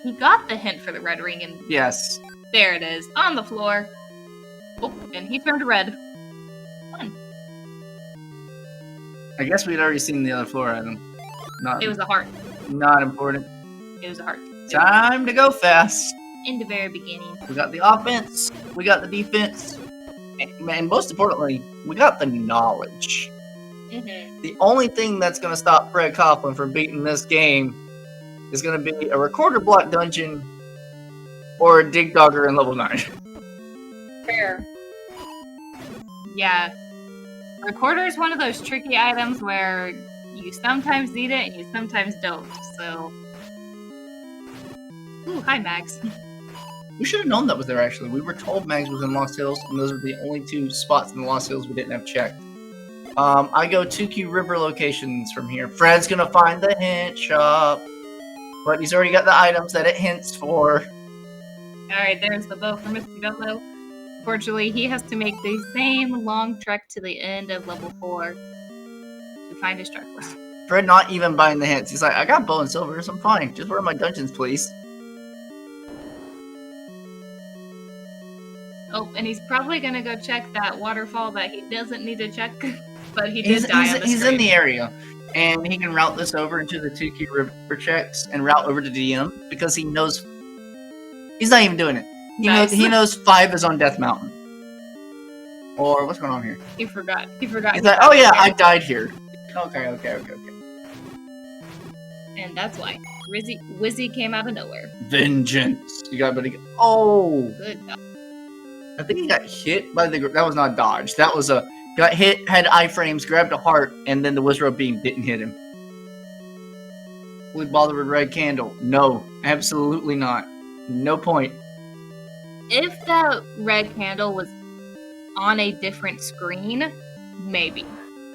Speaker 2: he got the hint for the red ring, and
Speaker 1: Yes.
Speaker 2: there it is, on the floor. Oh, and he turned red. Fun.
Speaker 1: I guess we'd already seen the other floor item.
Speaker 2: It was a heart.
Speaker 1: Not important.
Speaker 2: It was a heart.
Speaker 1: Time to go fast.
Speaker 2: In the very beginning.
Speaker 1: We got the offense, we got the defense, and most importantly, we got the knowledge.
Speaker 2: Mm-hmm.
Speaker 1: The only thing that's going to stop Fred Coughlin from beating this game is going to be a recorder block dungeon or a dig dogger in level 9.
Speaker 2: Fair. Yeah. Recorder is one of those tricky items where you sometimes need it and you sometimes don't, so... Ooh, hi, Max.
Speaker 1: We should have known that was there, actually. We were told Mags was in Lost Hills, and those were the only 2 spots in the Lost Hills we didn't have checked. I go 2Q River locations from here. Fred's gonna find the hint shop, but he's already got the items that it hints for.
Speaker 2: Alright, there's the bow for MrDunlo. Fortunately, he has to make the same long trek to the end of level 4 to find his Triforce.
Speaker 1: Fred not even buying the hints. He's like, I got bow and silvers, I'm fine. Just where are my dungeons, please?
Speaker 2: Oh, and he's probably gonna go check that waterfall that he doesn't need to check, but he did die on the
Speaker 1: He's in
Speaker 2: stream.
Speaker 1: the area, and he can route this over into the 2Q River checks and route over to DM because he knows he's not even doing it. He knows 5 is on Death Mountain. Or what's going on here?
Speaker 2: He forgot. He forgot.
Speaker 1: He's like, oh yeah, I died here. Okay.
Speaker 2: And that's why Wizzy came out of nowhere.
Speaker 1: Vengeance. You got buddy. Oh,
Speaker 2: Good God.
Speaker 1: I think he got hit by the. That was not dodge. That was a got hit, had iframes, grabbed a heart, and then the Wizard beam didn't hit him. Will he bother with red candle? No, absolutely not. No point.
Speaker 2: If that red candle was on a different screen, maybe.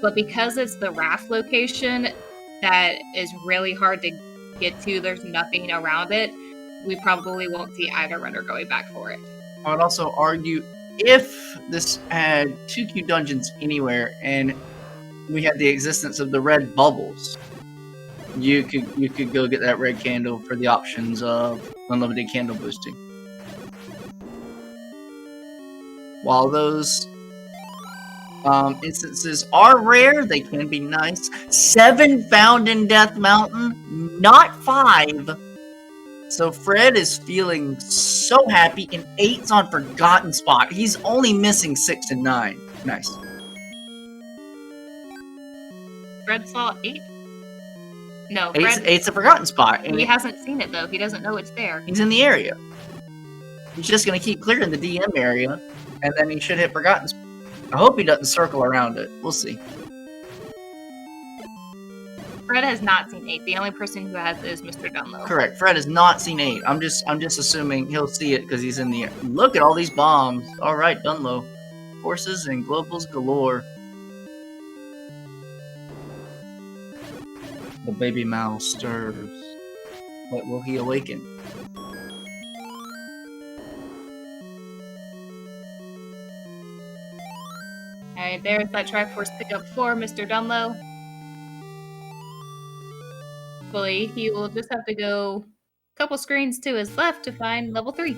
Speaker 2: But because it's the raft location that is really hard to get to, there's nothing around it, we probably won't see either runner going back for it.
Speaker 1: I would also argue if this had 2Q dungeons anywhere and we had the existence of the red bubbles, you could go get that red candle for the options of unlimited candle boosting. While those instances are rare, they can be nice. 7 found in Death Mountain, not 5. So Fred is feeling so happy, and 8's on Forgotten Spot. He's only missing 6 and 9. Nice.
Speaker 2: Fred saw 8? No, Fred...
Speaker 1: 8's a Forgotten Spot. And
Speaker 2: he hasn't seen it, though. He doesn't know it's there.
Speaker 1: He's in the area. He's just going to keep clearing the DM area, and then he should hit Forgotten Spot. I hope he doesn't circle around it. We'll see.
Speaker 2: Fred has not seen 8. The only person who has is MrDunlo.
Speaker 1: Correct. Fred has not seen 8. I'm just assuming he'll see it because he's in the air. Look at all these bombs. All right, Dunlo. Forces and globals galore. The baby mouse stirs. But will he awaken?
Speaker 2: Alright, there's that Triforce pickup for MrDunlo. Hopefully, he will just have to go a couple screens to his left to find level 3.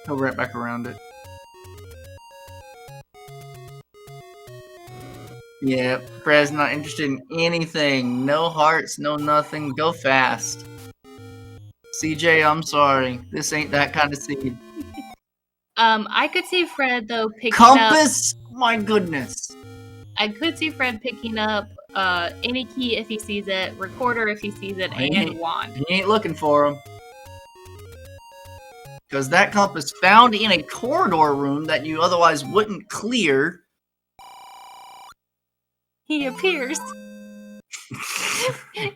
Speaker 1: He'll right back around it. Yeah, Fred's not interested in anything. No hearts, no nothing. Go fast. CJ, I'm sorry. This ain't that kind of seed.
Speaker 2: I could see Fred, though, picking
Speaker 1: Compass? My goodness.
Speaker 2: I could see Fred picking up any key if he sees it, recorder if he sees it, and wand.
Speaker 1: He ain't looking for him. Because that compass found in a corridor room that you otherwise wouldn't clear.
Speaker 2: He appears.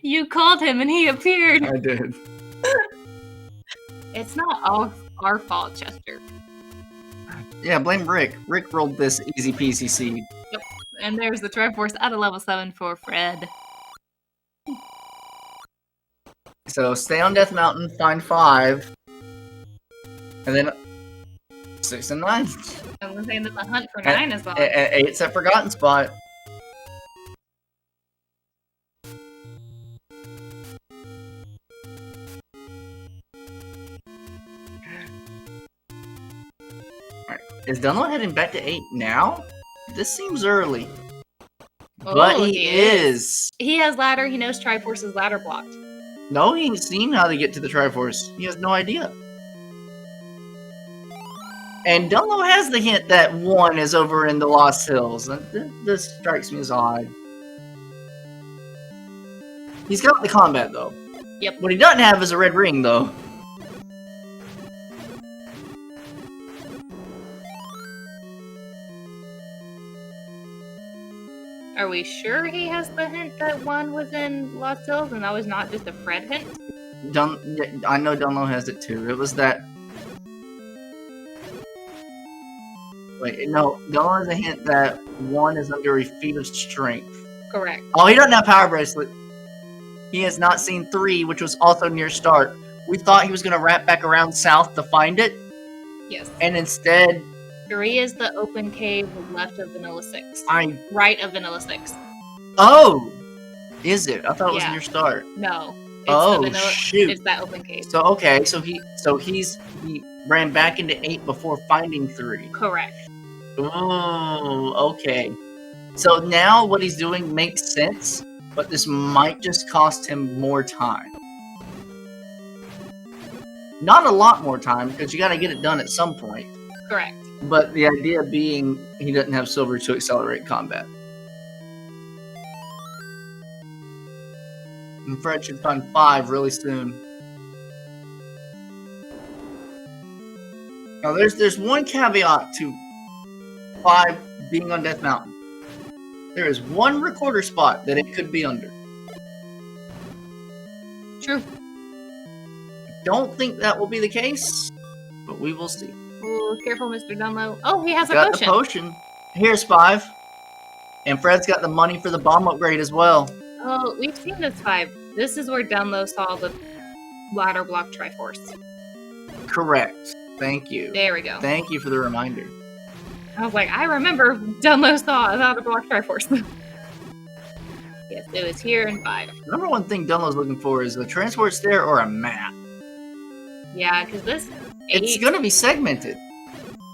Speaker 2: You called him and he appeared.
Speaker 1: I did.
Speaker 2: It's not all our fault, Chester.
Speaker 1: Yeah, blame Rick. Rick rolled this easy peasy seed.
Speaker 2: Yep. And there's the Triforce out of level 7 for Fred.
Speaker 1: So stay on Death Mountain, find 5. And then 6 and 9.
Speaker 2: I was saying that the hunt for 9 is on.
Speaker 1: 8's a Forgotten Spot. Is Dunlo heading back to 8 now? This seems early.
Speaker 2: Oh,
Speaker 1: but he is.
Speaker 2: He has ladder. He knows Triforce's ladder blocked.
Speaker 1: No, he ain't seen how to get to the Triforce. He has no idea. And Dunlo has the hint that 1 is over in the Lost Hills. This strikes me as odd. He's got the combat, though.
Speaker 2: Yep.
Speaker 1: What he doesn't have is a red ring, though.
Speaker 2: Are we sure he has the hint that 1 was in Lost Hills and that was not just a Fred hint?
Speaker 1: I know Dunlo has it too. It was that... Wait, no. Dunlo has a hint that 1 is under a feat of strength.
Speaker 2: Correct.
Speaker 1: Oh, he doesn't have Power Bracelet. He has not seen 3, which was also near start. We thought he was going to wrap back around south to find it.
Speaker 2: Yes.
Speaker 1: And instead...
Speaker 2: 3 is the open cave left of Vanilla 6. Right of Vanilla 6.
Speaker 1: Oh! Is it? I thought it was near start.
Speaker 2: No.
Speaker 1: It's shoot.
Speaker 2: It's that open cave.
Speaker 1: So, okay. So he ran back into 8 before finding 3.
Speaker 2: Correct.
Speaker 1: Oh, okay. So now what he's doing makes sense, but this might just cost him more time. Not a lot more time, because you gotta get it done at some point.
Speaker 2: Correct.
Speaker 1: But the idea being he doesn't have silver to accelerate combat. And Fred should find 5 really soon. Now there's one caveat to 5 being on Death Mountain. There is 1 recorder spot that it could be under.
Speaker 2: True.
Speaker 1: don't think that will be the case, but we will see.
Speaker 2: Ooh, careful, MrDunlo. Oh, he has a
Speaker 1: Got
Speaker 2: potion.
Speaker 1: the potion. Here's 5. And Fred's got the money for the bomb upgrade as well.
Speaker 2: Oh, we've seen this 5. This is where Dunlo saw the ladder block Triforce.
Speaker 1: Correct. Thank you.
Speaker 2: There we go.
Speaker 1: Thank you for the reminder.
Speaker 2: I was like, I remember Dunlo saw a ladder block Triforce. Yes, it was here in 5.
Speaker 1: The number one thing Dunlow's looking for is a transport stair or a map.
Speaker 2: Yeah, because this 8...
Speaker 1: It's going to be segmented.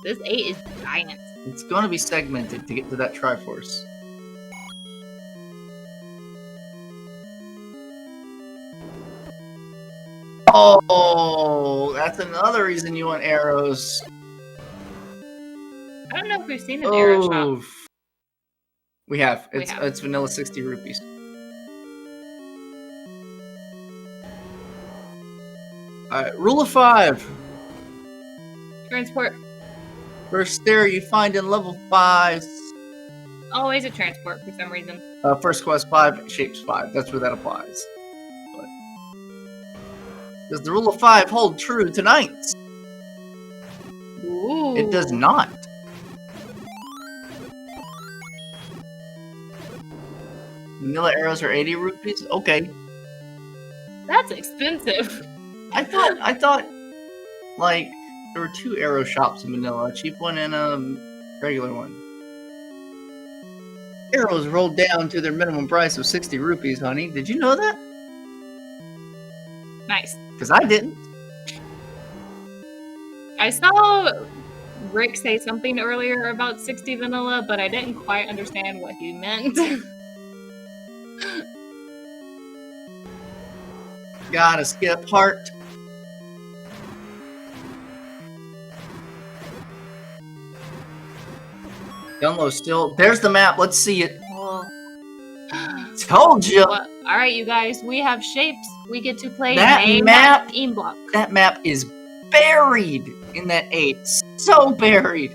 Speaker 2: This 8 is giant.
Speaker 1: It's going to be segmented to get to that Triforce. Oh, that's another reason you want arrows.
Speaker 2: I don't know if we've seen an arrow shop.
Speaker 1: We have.
Speaker 2: We have.
Speaker 1: It's vanilla 60 rupees. Alright, rule of 5.
Speaker 2: Transport.
Speaker 1: First stair you find in level 5.
Speaker 2: Always a transport for some reason.
Speaker 1: First quest 5, shapes 5. That's where that applies. But does the rule of 5 hold true tonight?
Speaker 2: Ooh.
Speaker 1: It does not. Vanilla arrows are 80 rupees? Okay.
Speaker 2: That's expensive.
Speaker 1: I thought, like, there were 2 arrow shops in vanilla, a cheap one and a regular one. Arrows rolled down to their minimum price of 60 rupees, honey. Did you know that?
Speaker 2: Nice.
Speaker 1: Because I didn't.
Speaker 2: I saw Rick say something earlier about 60 vanilla, but I didn't quite understand what he meant.
Speaker 1: Gotta skip heart. Dunlo still. There's the map. Let's see it.
Speaker 2: Oh.
Speaker 1: Told you.
Speaker 2: Well, all right, you guys. We have shapes. We get to play
Speaker 1: That
Speaker 2: a
Speaker 1: map-
Speaker 2: team block.
Speaker 1: That map is buried in that 8. So buried.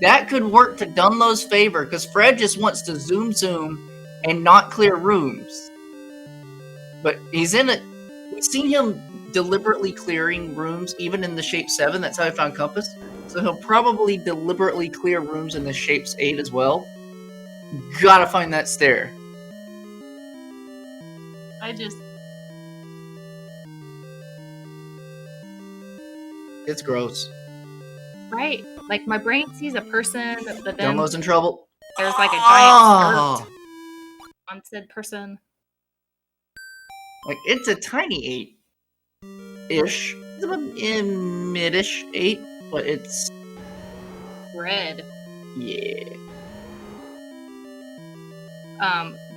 Speaker 1: That could work to Dunlo's favor because Fred just wants to zoom and not clear rooms. But he's in it. We've seen him deliberately clearing rooms even in the shape 7. That's how I found Compass. So he'll probably deliberately clear rooms in the shapes 8 as well. Gotta find that stair. It's gross.
Speaker 2: Right. Like, my brain sees a person, but then
Speaker 1: Dunlo's in trouble.
Speaker 2: there's like a giant skirt on said person.
Speaker 1: Like, it's a tiny 8-ish. It's about in mid-ish 8, but it's...
Speaker 2: Red.
Speaker 1: Yeah.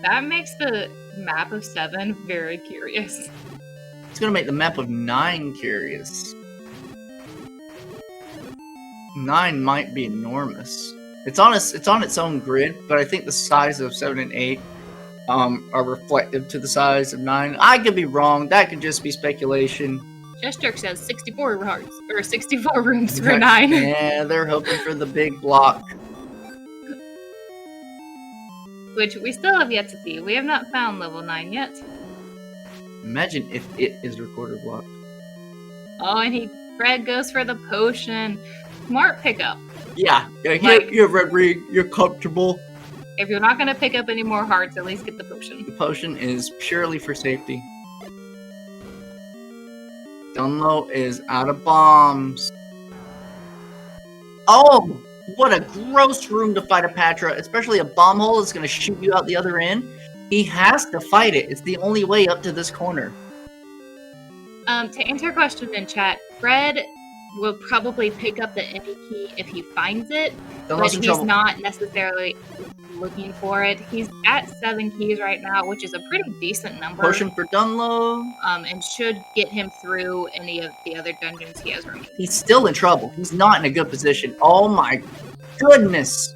Speaker 2: That makes the map of 7 very curious.
Speaker 1: It's gonna make the map of 9 curious. 9 might be enormous. It's on its own grid, but I think the size of 7 and 8 are reflective to the size of 9. I could be wrong. That could just be speculation.
Speaker 2: Jerk says 64 hearts or 64 rooms for 9.
Speaker 1: Yeah, they're hoping for the big block.
Speaker 2: Which we still have yet to see. We have not found level 9 yet.
Speaker 1: Imagine if it is recorder block.
Speaker 2: Oh, and Fred goes for the potion. Smart pickup.
Speaker 1: Yeah,
Speaker 2: Like-
Speaker 1: you're Red Ring, you're comfortable.
Speaker 2: If you're not going to pick up any more hearts, at least get the potion.
Speaker 1: The potion is purely for safety. Dunlo is out of bombs. Oh, what a gross room to fight a Patra, especially a bomb hole that's going to shoot you out the other end. He has to fight it. It's the only way up to this corner.
Speaker 2: To answer your question in chat, Fred will probably pick up the any key if he finds it, but
Speaker 1: Dunlo's in
Speaker 2: he's
Speaker 1: trouble.
Speaker 2: not necessarily looking for it. He's at 7 keys right now, which is a pretty decent number.
Speaker 1: Potion for Dunlo.
Speaker 2: And should get him through any of the other dungeons he has remaining.
Speaker 1: He's still in trouble. He's not in a good position. Oh my goodness.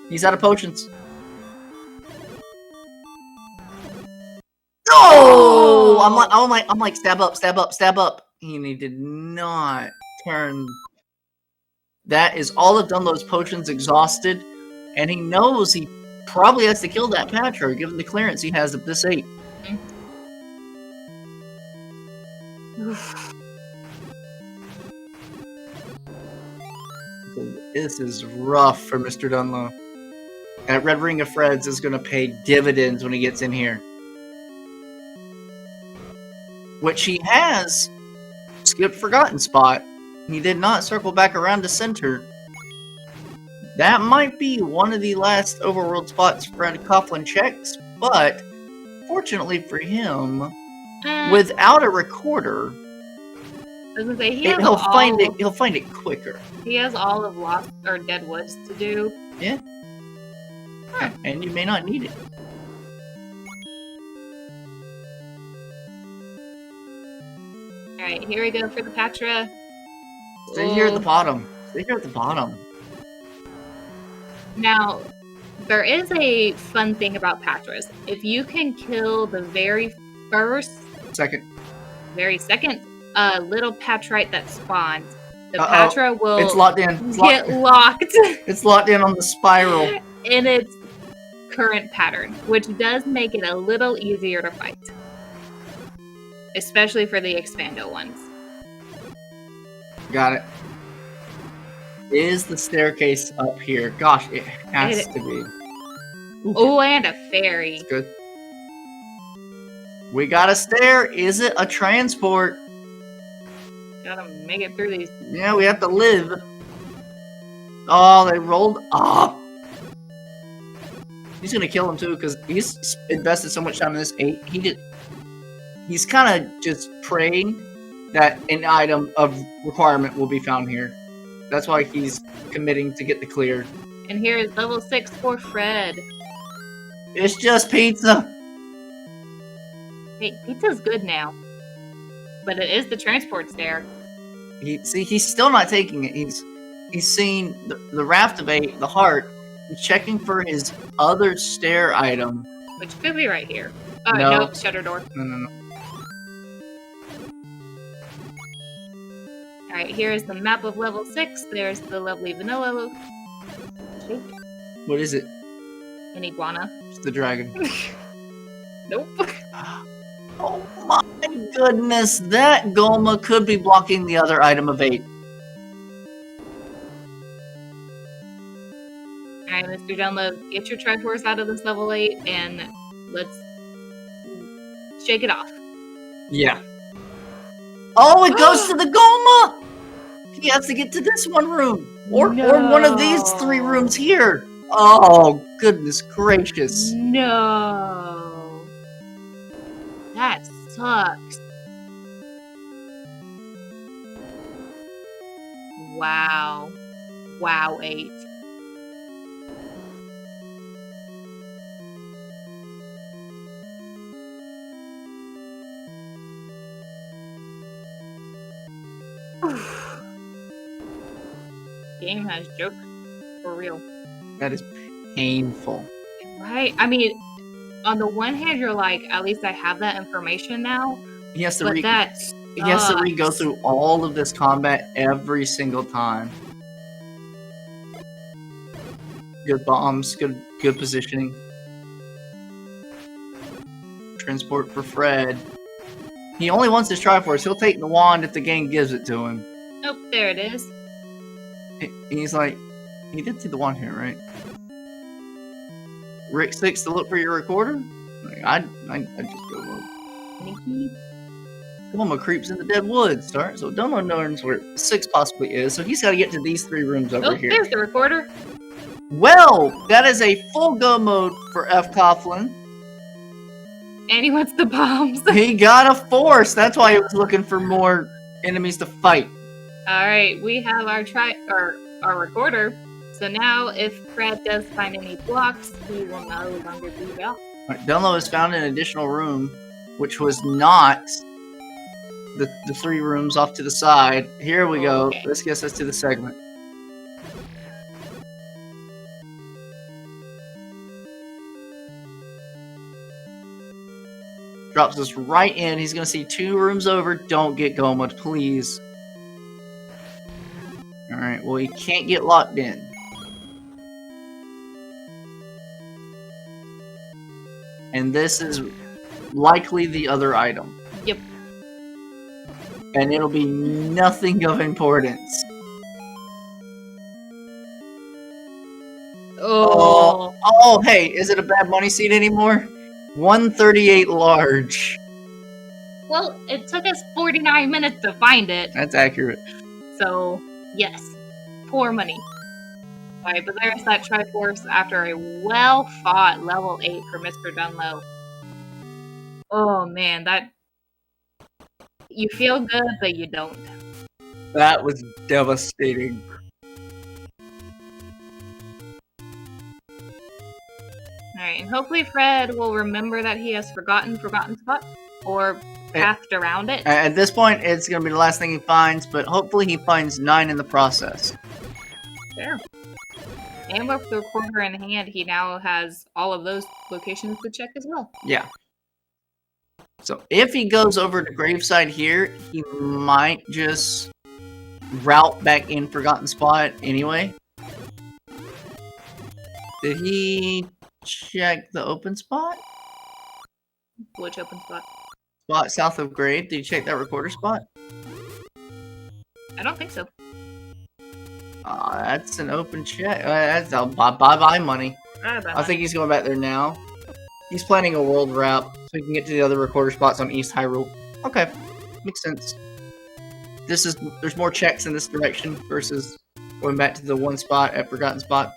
Speaker 1: He's out of potions. No! I'm like, stab up, stab up, stab up. And he did not turn. That is all of Dunlo's potions exhausted. And he knows he probably has to kill that Patra, given the clearance he has of this 8.
Speaker 2: Oof.
Speaker 1: This is rough for MrDunlo. That red ring of Fred's is going to pay dividends when he gets in here. Which he has skipped Forgotten Spot. He did not circle back around to center. That might be one of the last overworld spots Fred Coughlin checks, but fortunately for him, without a recorder,
Speaker 2: I was gonna say,
Speaker 1: he'll find it quicker.
Speaker 2: He has all of Lost or Dead Woods to do.
Speaker 1: Yeah.
Speaker 2: Huh.
Speaker 1: And you may not need it.
Speaker 2: Alright, here we go for the Patra.
Speaker 1: Stay here at the bottom. Stay here at the bottom.
Speaker 2: Now, there is a fun thing about Patras. If you can kill the very second little Patrite that spawns, the Patra will
Speaker 1: it's locked in.
Speaker 2: It's locked.
Speaker 1: It's locked in on the spiral.
Speaker 2: In its current pattern, which does make it a little easier to fight. Especially for the Expando ones.
Speaker 1: Got it. Is the staircase up here? Gosh, it has to be.
Speaker 2: Oh, and a fairy.
Speaker 1: That's good. We got a stair. Is it a transport?
Speaker 2: Gotta make it through these.
Speaker 1: Yeah, we have to live. Oh, they rolled up. He's gonna kill him too because he's invested so much time in this 8. He's kind of just praying that an item of requirement will be found here. That's why he's committing to get the clear.
Speaker 2: And here is level 6 for Fred.
Speaker 1: It's just pizza.
Speaker 2: Hey, pizza's good now. But it is the transport stair.
Speaker 1: He's still not taking it. He's seen the raft of 8, the heart. He's checking for his other stair item.
Speaker 2: Which could be right here. Oh,
Speaker 1: No.
Speaker 2: nope, shutter door.
Speaker 1: No.
Speaker 2: Alright, here's the map of level 6. There's the lovely vanilla shape.
Speaker 1: What is it?
Speaker 2: An iguana.
Speaker 1: It's the dragon.
Speaker 2: Nope.
Speaker 1: Oh my goodness, that Goma could be blocking the other item of 8.
Speaker 2: Alright, MrDunlo, get your Triforce out of this level 8 and let's shake it off.
Speaker 1: Yeah. Oh, it goes to the Goma! He has to get to this one room. Or one of these 3 rooms here. Oh, goodness gracious.
Speaker 2: No. That sucks. Wow. Wow, 8. Game has jokes for real.
Speaker 1: That is painful.
Speaker 2: Right? I mean, on the one hand, you're like, at least I have that information now.
Speaker 1: He has to
Speaker 2: But that
Speaker 1: He has to
Speaker 2: sucks.
Speaker 1: re-go through all of this combat every single time. Good bombs, good positioning. Transport for Fred. He only wants his Triforce. He'll take the wand if the game gives it to him.
Speaker 2: Nope, there it is.
Speaker 1: He's like, he did see the wand here, right? Rick 6 to look for your recorder? Like, I'd just go low.
Speaker 2: Nikki.
Speaker 1: Goma creeps in the dead woods, alright? So Dunlo knows where 6 possibly is, so he's got to get to these 3 rooms over
Speaker 2: Oh,
Speaker 1: here.
Speaker 2: there's the recorder.
Speaker 1: Well, that is a full go mode for Coughlin.
Speaker 2: And he wants the bombs.
Speaker 1: He got a force. That's why he was looking for more enemies to fight.
Speaker 2: Alright, we have our recorder. So now, if Fred does find any blocks, he will no longer be there.
Speaker 1: Right, Dunlo has found an additional room, which was not the 3 rooms off to the side. Here we go.
Speaker 2: Okay.
Speaker 1: This gets us to the segment. Drops us right in. He's going to see 2 rooms over. Don't get Goma, please. Alright, well, he can't get locked in. And this is likely the other item.
Speaker 2: Yep.
Speaker 1: And it'll be nothing of importance. Oh, hey, is it a bad money seed anymore? 138 large.
Speaker 2: Well, it took us 49 minutes to find it.
Speaker 1: That's accurate.
Speaker 2: So, yes. Poor money. Alright, but there's that Triforce after a well-fought level 8 for MrDunlo. Oh man, that... You feel good, but you don't.
Speaker 1: That was devastating.
Speaker 2: Alright, and hopefully Fred will remember that he has forgotten Spot, or pathed around it.
Speaker 1: At this point, it's going to be the last thing he finds, but hopefully he finds 9 in the process.
Speaker 2: Fair. And with the recorder in hand, he now has all of those locations to check as well.
Speaker 1: Yeah. So if he goes over to Graveside here, he might just route back in Forgotten Spot anyway. Did he check the open spot?
Speaker 2: Which open spot?
Speaker 1: Spot south of Grave. Did you check that recorder spot?
Speaker 2: I don't think so.
Speaker 1: That's an open check. That's a bye-bye money. I think he's going back there now. He's planning a world route so he can get to the other recorder spots on East Hyrule. Okay, makes sense. There's more checks in this direction versus going back to the one spot at Forgotten Spot.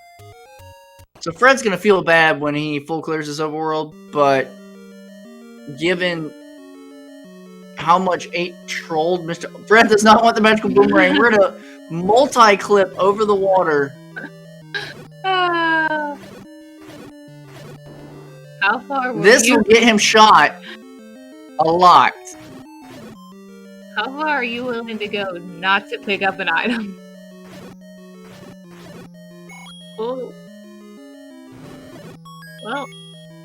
Speaker 1: So Fred's gonna feel bad when he full clears his overworld, but given how much 8 trolled Mr. Fred does not want the magical boomerang. We're gonna multi-clip over the water.
Speaker 2: How far will
Speaker 1: This will get him shot a lot.
Speaker 2: How far are you willing to go not to pick up an item? Oh. Well,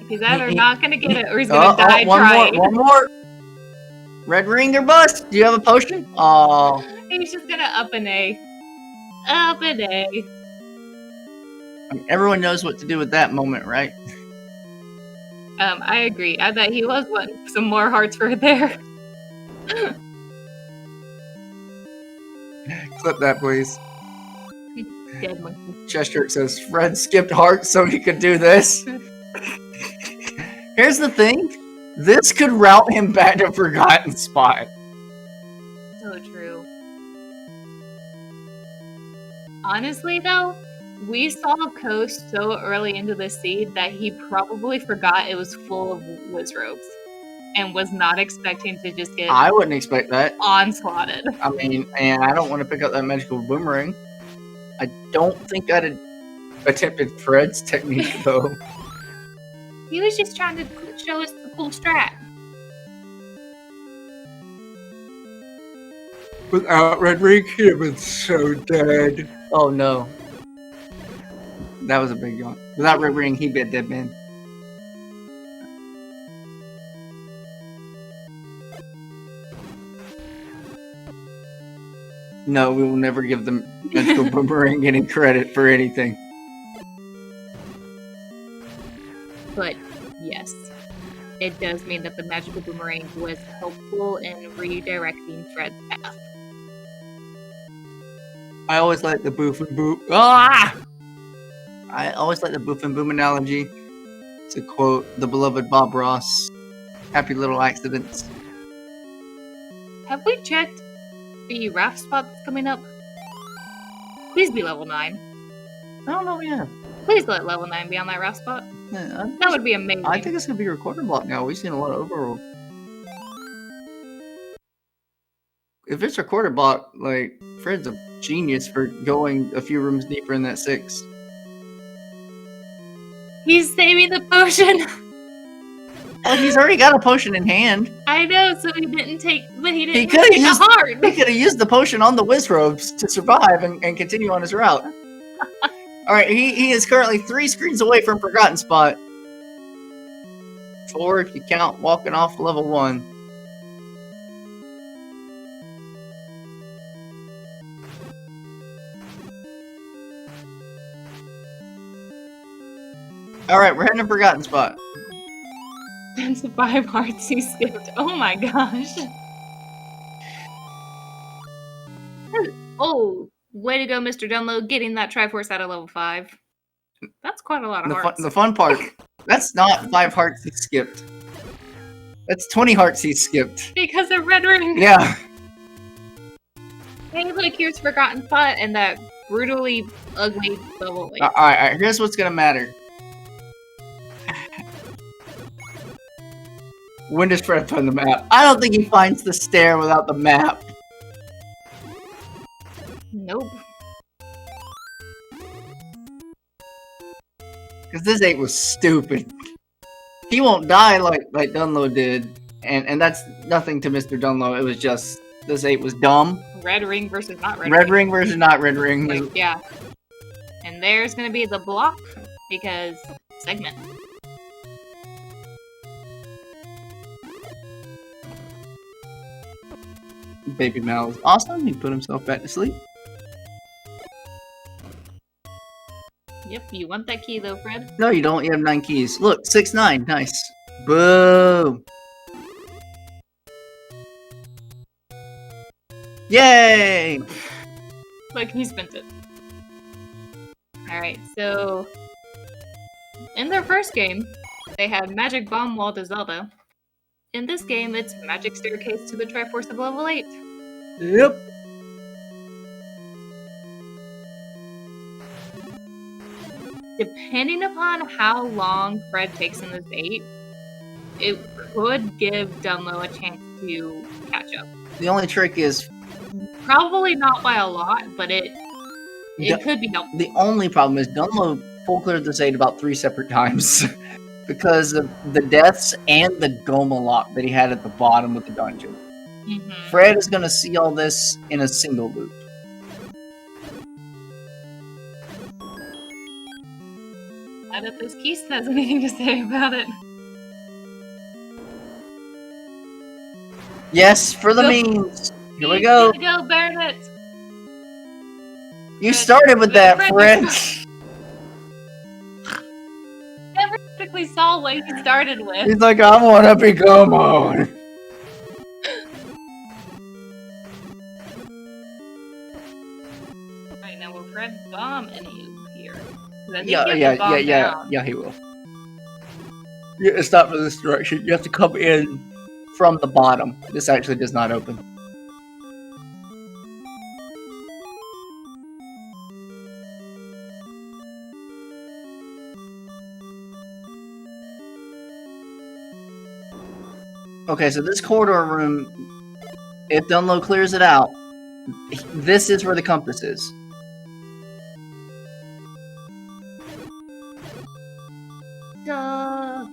Speaker 2: he's either not gonna get it or he's gonna die trying.
Speaker 1: One more. Red ring or bust. Do you have a potion? Oh.
Speaker 2: He's just gonna up an A. Up an A.
Speaker 1: I mean, everyone knows what to do with that moment, right?
Speaker 2: I agree. I bet he was wanting some more hearts for there.
Speaker 1: Clip that, please.
Speaker 2: Dead monkey.
Speaker 1: Chester says Fred skipped hearts so he could do this. Here's the thing. This could route him back to Forgotten Spot.
Speaker 2: So true. Honestly, though, we saw Coast so early into the seed that he probably forgot it was full of Wizrobes and was not expecting to just get
Speaker 1: I wouldn't expect that.
Speaker 2: onslaughted.
Speaker 1: I mean, and I don't want to pick up that magical boomerang. I don't think I'd have attempted Fred's technique, though.
Speaker 2: He was just trying to show us the cool strat.
Speaker 1: Without Red Ring, he'd have been so dead. Oh no. That was a big yawn. Without Red Ring, he'd be a dead man. No, we will never give the magical boomerang any credit for anything.
Speaker 2: But yes, it does mean that the magical boomerang was helpful in redirecting Fred's path.
Speaker 1: I always like the boof and boop. Ah! I always like the boof and boom analogy. To quote the beloved Bob Ross, happy little accidents.
Speaker 2: Have we checked the raft spot that's coming up? Please be level 9.
Speaker 1: I don't know, yeah.
Speaker 2: Please let level 9 be on that raft spot.
Speaker 1: Yeah,
Speaker 2: That would be amazing.
Speaker 1: I think it's gonna be a recorder block now. We've seen a lot of overworld. If it's a recorder block, like, Fred's a genius for going a few rooms deeper in that 6.
Speaker 2: He's saving the potion!
Speaker 1: Well, he's already got a potion in hand.
Speaker 2: I know, so he didn't take, but he didn't
Speaker 1: He could've
Speaker 2: take the heart!
Speaker 1: He could have used the potion on the Wizrobes to survive and continue on his route. Alright, he is currently 3 screens away from Forgotten Spot. 4 if you count walking off level 1. Alright, we're heading to Forgotten Spot.
Speaker 2: That's 5 hearts he skipped. Oh my gosh. Oh, way to go, MrDunlo, getting that Triforce out of level 5. That's quite a lot of hearts.
Speaker 1: The fun part. That's not 5 hearts he skipped. That's 20 hearts he skipped.
Speaker 2: Because of Red Ring.
Speaker 1: Yeah.
Speaker 2: Hey, look, here's Forgotten Thought and that brutally ugly level.
Speaker 1: Alright, here's what's gonna matter. When does Fred find the map? I don't think he finds the stair without the map.
Speaker 2: Nope.
Speaker 1: Because this 8 was stupid. He won't die like Dunlo did. And that's nothing to MrDunlo. It was just, this 8 was dumb.
Speaker 2: Red Ring versus not Red Ring.
Speaker 1: Red Ring versus not Red Ring.
Speaker 2: Like, yeah. And there's gonna be the block, because segment.
Speaker 1: Baby Mal is awesome. He put himself back to sleep.
Speaker 2: Yep, you want that key though, Fred?
Speaker 1: No, you don't. You have 9 keys. Look, 6, 9. Nice. Boom. Yay!
Speaker 2: Like, he spent it. Alright, so... in their first game, they had Magic Bomb Wall to Zelda. In this game, it's Magic Staircase to the Triforce of level 8.
Speaker 1: Yep.
Speaker 2: Depending upon how long Fred takes in this 8, it could give Dunlo a chance to catch up.
Speaker 1: The only trick is...
Speaker 2: probably not by a lot, but it could be helpful.
Speaker 1: The only problem is Dunlo full cleared this 8 about 3 separate times. Because of the deaths and the Goma lock that he had at the bottom of the dungeon.
Speaker 2: Mm-hmm.
Speaker 1: Fred is going to see all this in a single loop.
Speaker 2: I bet this Keith has anything to say about it.
Speaker 1: Yes, for the memes. Here we go.
Speaker 2: Here we go, Baronet.
Speaker 1: You started with that, Fred.
Speaker 2: Never practically saw what he started with.
Speaker 1: He's like, I want to be Gomon.
Speaker 2: Right now, will Fred bomb any of you here?
Speaker 1: Yeah, he will. It's not for this direction. You have to come in from the bottom. This actually does not open. Okay, so this corridor room, if Dunlo clears it out, this is where the compass is.
Speaker 2: Duh.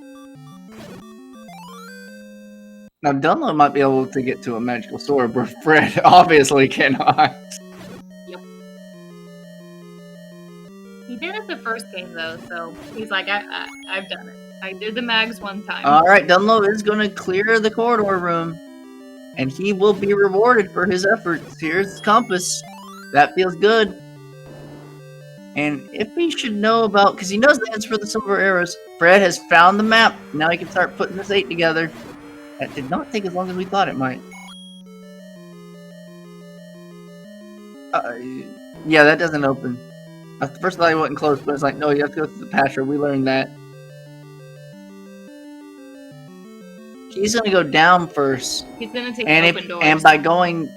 Speaker 1: Now, Dunlo might be able to get to a magical sword, but Fred obviously cannot.
Speaker 2: Yep. He did it the first game, though, so he's like, I've done it. I did the mags one time.
Speaker 1: Alright, Dunlo is going to clear the corridor room. And he will be rewarded for his efforts. Here's the compass. That feels good. And if he should know about... because he knows the answer for the silver arrows. Fred has found the map. Now he can start putting this 8 together. That did not take as long as we thought it might. Yeah, that doesn't open. At first I thought he wasn't close, but it's like, no, you have to go through the pasture. We learned that. He's gonna go down first.
Speaker 2: He's gonna take open doors.
Speaker 1: And by going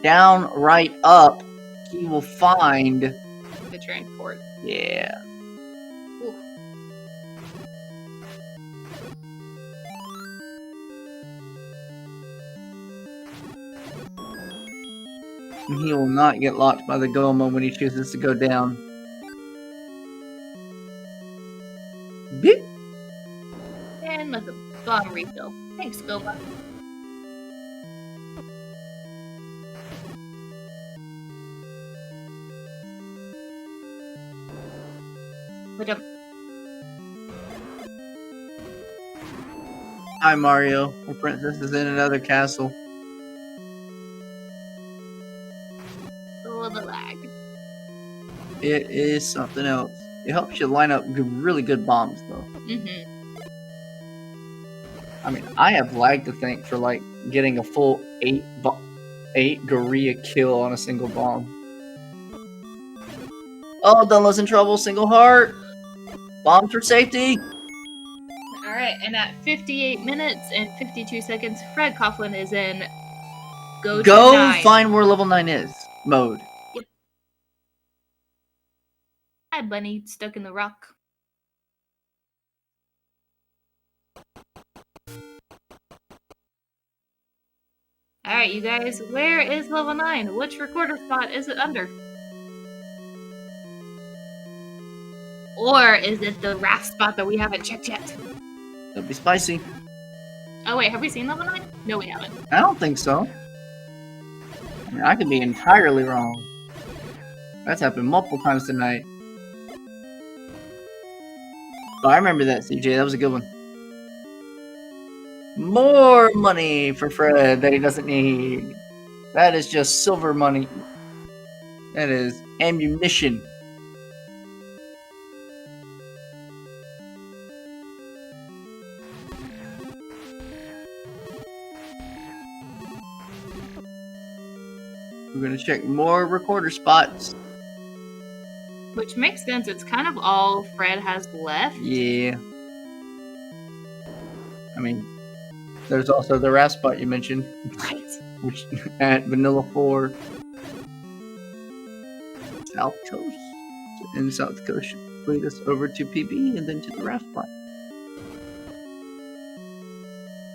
Speaker 1: down, right, up, he will find...
Speaker 2: the transport.
Speaker 1: Yeah.
Speaker 2: Ooh.
Speaker 1: He will not get locked by the Goma when he chooses to go down. Beep.
Speaker 2: And let the bomb refill. Thanks, Goma. But
Speaker 1: Hi, Mario. Our princess is in another castle.
Speaker 2: oh, the lag.
Speaker 1: It is something else. It helps you line up really good bombs, though.
Speaker 2: Mm-hmm.
Speaker 1: I mean, I have lag to thank for, like, getting a full 8 Gorilla kill on a single bomb. Oh, Dunlo's in trouble. Single heart. Bombs for safety.
Speaker 2: Alright, and at 58 minutes and 52 seconds, Fred Coughlin is in Go to 9.
Speaker 1: Find where level 9 is mode.
Speaker 2: Yep. Hi, bunny, stuck in the rock. Alright, you guys, where is level 9? Which recorder spot is it under? Or is it the raft spot that we haven't checked yet?
Speaker 1: That'd be spicy.
Speaker 2: Oh wait, have we seen level 9? No, we haven't.
Speaker 1: I don't think so. I mean, I could be entirely wrong. That's happened multiple times tonight. But I remember that, CJ. That was a good one. More money for Fred that he doesn't need. That is just silver money. That is ammunition. We're gonna check more recorder spots.
Speaker 2: Which makes sense. It's kind of all Fred has left.
Speaker 1: Yeah. I mean, there's also the raft spot you mentioned.
Speaker 2: Right.
Speaker 1: Which at Vanilla 4. South Coast. In South Coast lead us over to PB and then to the raft spot.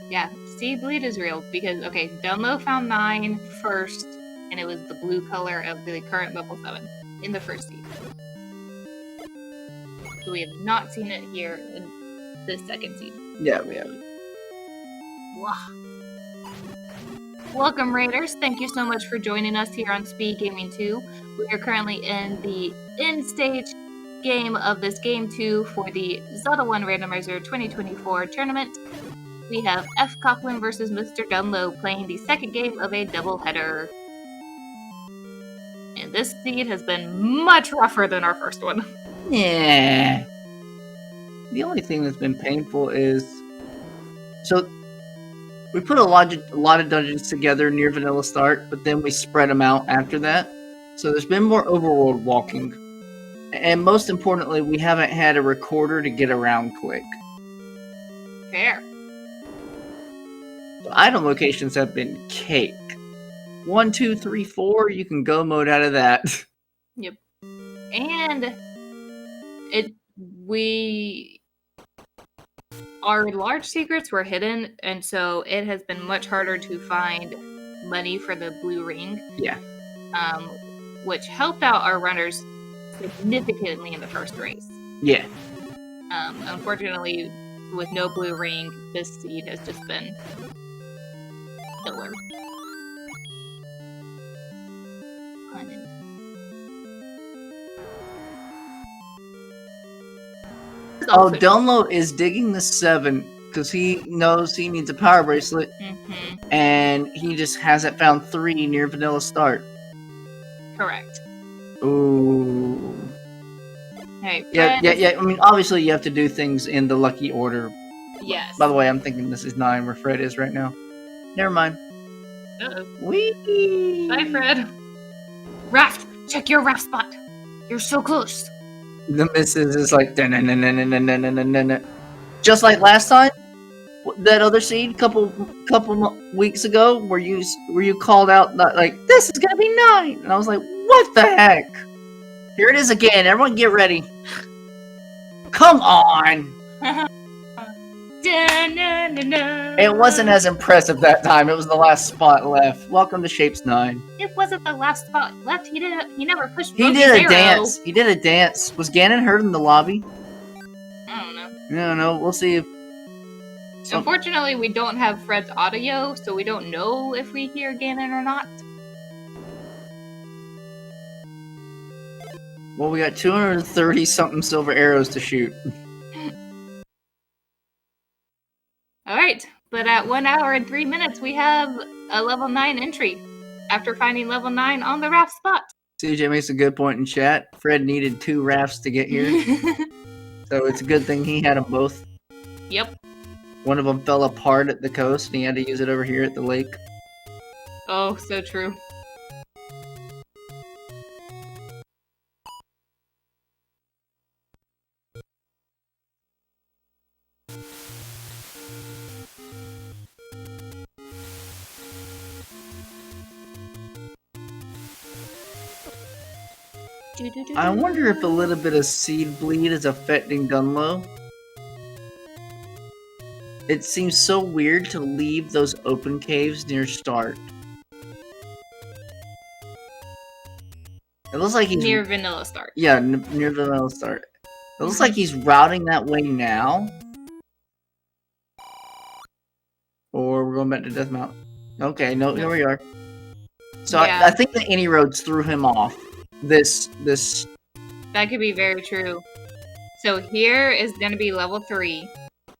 Speaker 2: Yeah, seed bleed is real because, okay, Dunlo found 9 first, and it was the blue color of the current level 7 in the first seed. So we have not seen it here in the second seed.
Speaker 1: Yeah, we have.
Speaker 2: Wow. Welcome, Raiders. Thank you so much for joining us here on SpeedGaming 2. We are currently in the end-stage game of this Game 2 for the Zelda 1 Randomizer 2024 tournament. We have fcoughlin versus MrDunlo playing the second game of a doubleheader. And this seed has been much rougher than our first one.
Speaker 1: Yeah. The only thing that's been painful is... So, we put a lot of dungeons together near Vanilla Start, but then we spread them out after that. So there's been more overworld walking. And most importantly, we haven't had a recorder to get around quick.
Speaker 2: Fair.
Speaker 1: The item locations have been cake. 1, 2, 3, 4, you can go mode out of that.
Speaker 2: Yep. And our large secrets were hidden, and so it has been much harder to find money for the blue ring.
Speaker 1: Yeah.
Speaker 2: Which helped out our runners significantly in the first race.
Speaker 1: Yeah.
Speaker 2: Unfortunately, with no blue ring, this seed has just been killer.
Speaker 1: Oh, Dunlo is digging the 7 because he knows he needs a power bracelet, and he just hasn't found 3 near Vanilla Start.
Speaker 2: Correct.
Speaker 1: Ooh.
Speaker 2: Hey,
Speaker 1: yeah. I mean, obviously you have to do things in the lucky order.
Speaker 2: Yes.
Speaker 1: By the way, I'm thinking this is 9 where Fred is right now. Never mind.
Speaker 2: Uh-oh.
Speaker 1: Whee!
Speaker 2: Bye, Fred. Raft! Check your raft spot! You're so close!
Speaker 1: The missus is like, just like last time, that other seed, couple weeks ago, where you called out like, this is gonna be 9, and I was like, what the heck? Here it is again. Everyone, get ready. Come on. It wasn't as impressive that time. It was the last spot left. Welcome to Shapes 9.
Speaker 2: It wasn't the last spot left. He never pushed.
Speaker 1: He did a dance. He did a dance. Was Ganon hurt in the lobby?
Speaker 2: I don't know.
Speaker 1: I don't know. We'll see if.
Speaker 2: Unfortunately, we don't have Fred's audio, so we don't know if we hear Ganon or not.
Speaker 1: Well, we got 230 something silver arrows to shoot.
Speaker 2: Alright, but at 1 hour and 3 minutes, we have a level 9 entry after finding level 9 on the raft spot.
Speaker 1: CJ makes a good point in chat. Fred needed 2 rafts to get here. So it's a good thing he had them both.
Speaker 2: Yep.
Speaker 1: One of them fell apart at the coast, and he had to use it over here at the lake.
Speaker 2: Oh, so true.
Speaker 1: I wonder if a little bit of seed bleed is affecting Dunlo. It seems so weird to leave those open caves near start. It looks like he's
Speaker 2: near vanilla start.
Speaker 1: Yeah, near vanilla start. It looks like he's routing that way now. Or we're going back to Death Mountain. Okay, no, here we are. So
Speaker 2: Yeah.
Speaker 1: I think the any roads threw him off. This.
Speaker 2: That could be very true. So here is going to be level 3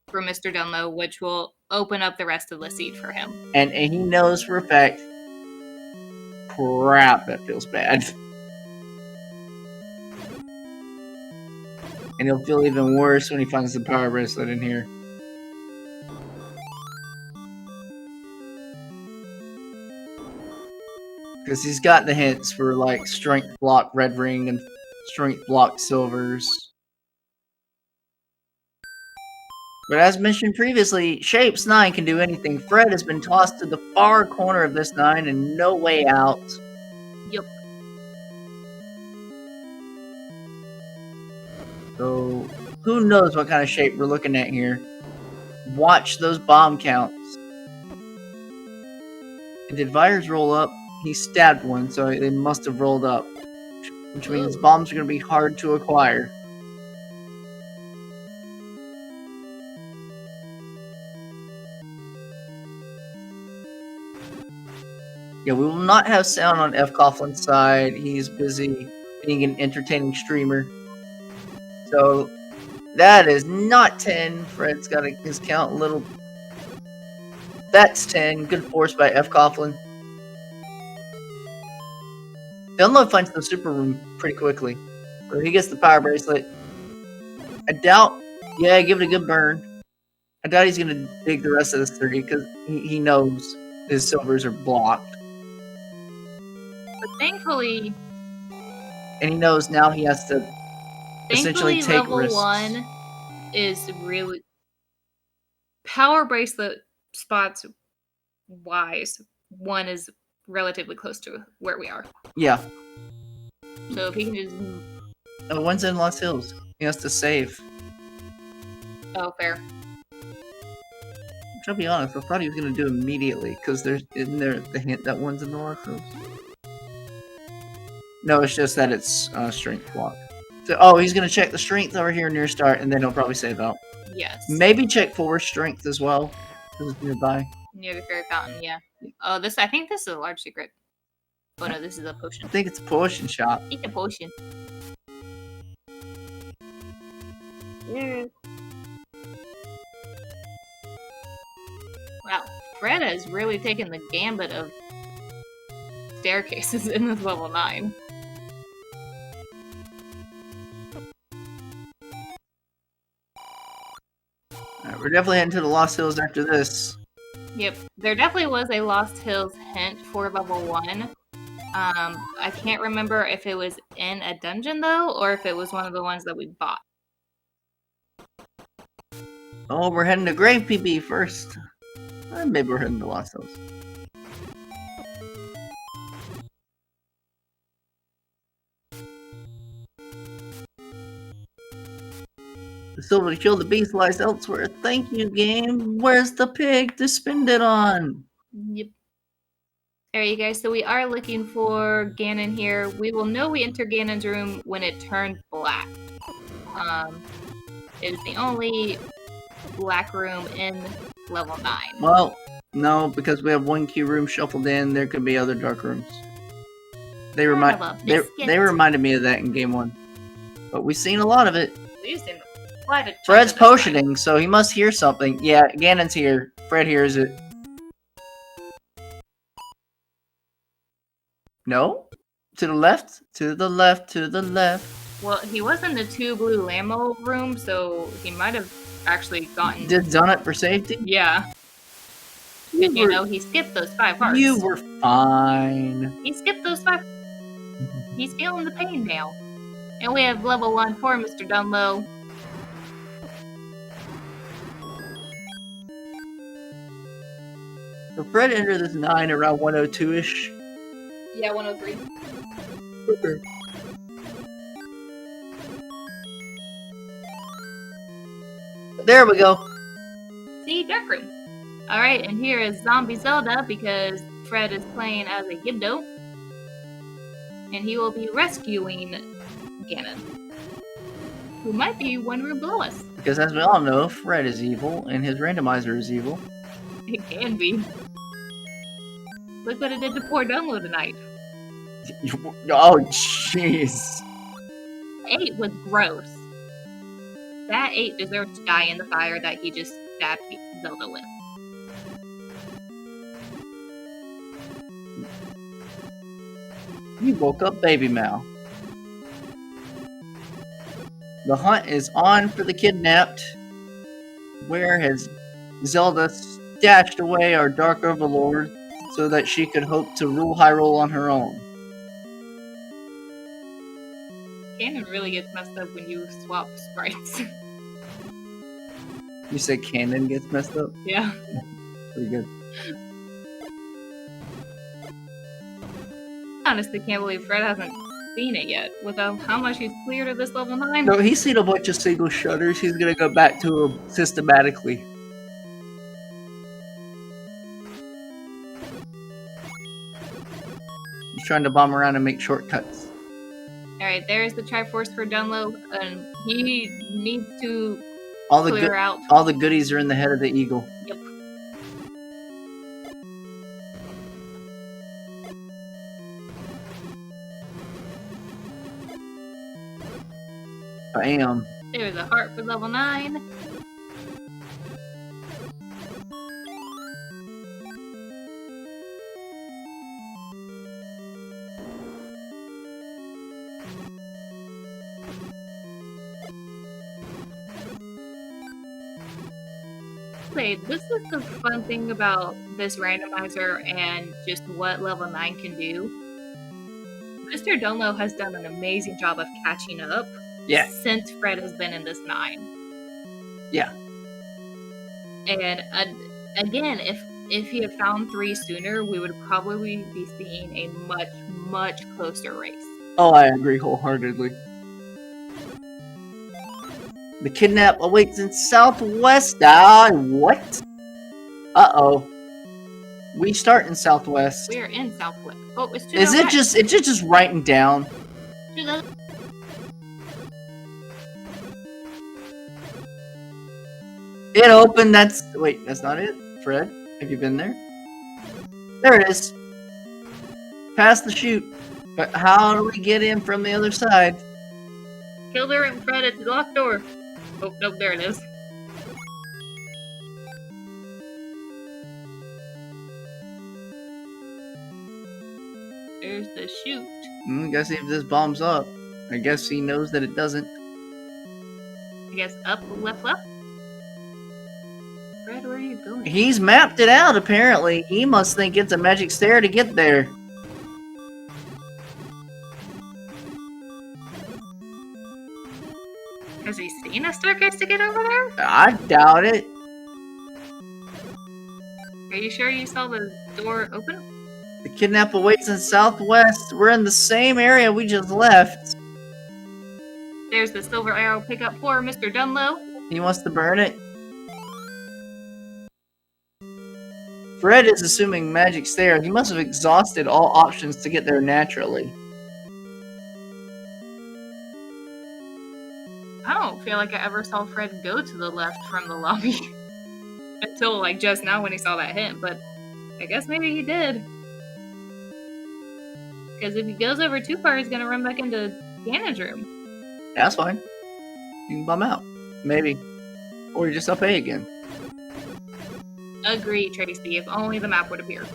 Speaker 2: for MrDunlo, which will open up the rest of the seed for him.
Speaker 1: And he knows for a fact. Crap, that feels bad. And he'll feel even worse when he finds the power bracelet in here. Because he's got the hints for like strength block red ring and strength block silvers. But as mentioned previously, Shapes 9 can do anything. Fred has been tossed to the far corner of this 9 and no way out.
Speaker 2: Yep.
Speaker 1: So, who knows what kind of shape we're looking at here. Watch those bomb counts. And did Vires roll up? He stabbed one, so they must have rolled up. Which means bombs are going to be hard to acquire. Yeah, we will not have sound on fcoughlин's side. He's busy being an entertaining streamer. So, that is not 10. Fred's got his count a little... That's 10. Good force by fcoughlin. Dunlo finds the super room pretty quickly. So he gets the power bracelet. I doubt... Yeah, give it a good burn. I doubt he's going to dig the rest of this 30 because he knows his silvers are blocked.
Speaker 2: But thankfully...
Speaker 1: And he knows now he has to essentially take
Speaker 2: level
Speaker 1: risks.
Speaker 2: 1 is really... Power bracelet spots wise, 1 is relatively close to where we are.
Speaker 1: Yeah.
Speaker 2: So if he can just...
Speaker 1: Oh, one's in Lost Hills. He has to save.
Speaker 2: Oh, fair.
Speaker 1: Which I'll be honest, I thought he was going to do immediately, because isn't there the hint that one's in the Lost Hills? No, it's just that it's strength block. So, oh, he's going to check the strength over here near start, and then he'll probably save out.
Speaker 2: Yes.
Speaker 1: Maybe check forward strength as well, because it's nearby.
Speaker 2: Near the fairy fountain, yeah. Oh, I think this is a large secret. Oh no, this is a potion.
Speaker 1: I think it's a potion shop.
Speaker 2: Eat the potion. Yeah. Wow, Fred has really taken the gambit of staircases in this level 9.
Speaker 1: Alright, we're definitely heading to the Lost Hills after this.
Speaker 2: Yep, there definitely was a Lost Hills hint for level 1. I can't remember if it was in a dungeon though, or if it was one of the ones that we bought.
Speaker 1: Oh, we're heading to Grave PB first. Maybe we're heading to Lost Hills. The silver to kill the beast lies elsewhere. Thank you, game. Where's the pig to spend it on?
Speaker 2: Yep. Alright, you guys, so we are looking for Ganon here. We will know we enter Ganon's room when it turns black. It is the only black room in level 9.
Speaker 1: Well, no, because we have one key room shuffled in. There could be other dark rooms. They reminded me of that in game 1, but we've seen a lot of it. Fred's potioning, so he must hear something. Yeah, Ganon's here. Fred hears it. No? To the left? To the left, to the left.
Speaker 2: Well, he was in the 2 blue Lamo room, so he might have actually gotten...
Speaker 1: Done it for safety?
Speaker 2: Yeah. And you know, he skipped those 5 hearts.
Speaker 1: You were fine.
Speaker 2: He skipped those 5... He's feeling the pain now. And we have level 1 for MrDunlo.
Speaker 1: So Fred entered this 9 around 102-ish.
Speaker 2: Yeah, 103.
Speaker 1: Okay. There we go.
Speaker 2: See, dark room. All right, and here is Zombie Zelda because Fred is playing as a Gibdo, and he will be rescuing Ganon, who might be one room below us.
Speaker 1: Because as we all know, Fred is evil, and his randomizer is evil.
Speaker 2: It can be. Look what it did to poor Dunlo tonight.
Speaker 1: Oh, jeez.
Speaker 2: 8 was gross. That 8 deserves to die in the fire that he just stabbed Zelda with.
Speaker 1: You woke up Baby Mal. The hunt is on for the kidnapped. Where has Zelda stashed away our Dark Overlord so that she could hope to rule Hyrule on her own?
Speaker 2: Ganon really gets messed up when you swap sprites.
Speaker 1: You said Canon gets messed up?
Speaker 2: Yeah.
Speaker 1: Pretty good.
Speaker 2: Honestly, can't believe Fred hasn't seen it yet. With how much he's cleared of this level 9.
Speaker 1: No, he's seen a bunch of single shutters. He's gonna go back to them systematically. He's trying to bomb around and make shortcuts.
Speaker 2: Alright, there's the Triforce for Dunlo, and he needs to
Speaker 1: All the
Speaker 2: clear out.
Speaker 1: all the goodies are in the head of the eagle.
Speaker 2: Yep.
Speaker 1: Bam.
Speaker 2: There's a heart for level 9. Wait, this is the fun thing about this randomizer and just what level 9 can do. MrDunlo has done an amazing job of catching up.
Speaker 1: Yeah.
Speaker 2: Since Fred has been in this 9.
Speaker 1: Yeah.
Speaker 2: And again, if he had found 3 sooner, we would probably be seeing a much closer race.
Speaker 1: Oh, I agree wholeheartedly. The kidnap awaits in Southwest. Ah, what? Uh-oh. We start in Southwest.
Speaker 2: We are in Southwest. Oh, it's to
Speaker 1: Is
Speaker 2: the
Speaker 1: it
Speaker 2: right.
Speaker 1: just writing down?
Speaker 2: To the...
Speaker 1: It opened. Wait, that's not it. Fred, have you been there? There it is. Past the chute. But how do we get in from the other side?
Speaker 2: Kill the ring, Fred. It's the locked door. Oh, nope, there it is. There's the chute.
Speaker 1: Gotta see if this bombs up. I guess he knows that it doesn't.
Speaker 2: I guess up, left. Fred, where are you going?
Speaker 1: He's mapped it out, apparently. He must think it's a magic stair to get there.
Speaker 2: Has he seen a staircase to get over there?
Speaker 1: I doubt it.
Speaker 2: Are you sure you saw the door open?
Speaker 1: The kidnap awaits in Southwest. We're in the same area we just left.
Speaker 2: There's the silver arrow pickup for MrDunlo.
Speaker 1: He wants to burn it. Fred is assuming magic stair. He must have exhausted all options to get there naturally.
Speaker 2: I don't feel like I ever saw Fred go to the left from the lobby. Until, like, just now when he saw that hint, but I guess maybe he did. Because if he goes over too far, he's gonna run back into Ganon's room.
Speaker 1: Yeah, that's fine. You can bum out. Maybe. Or you just up A again.
Speaker 2: Agree, Tracy, if only the map would appear.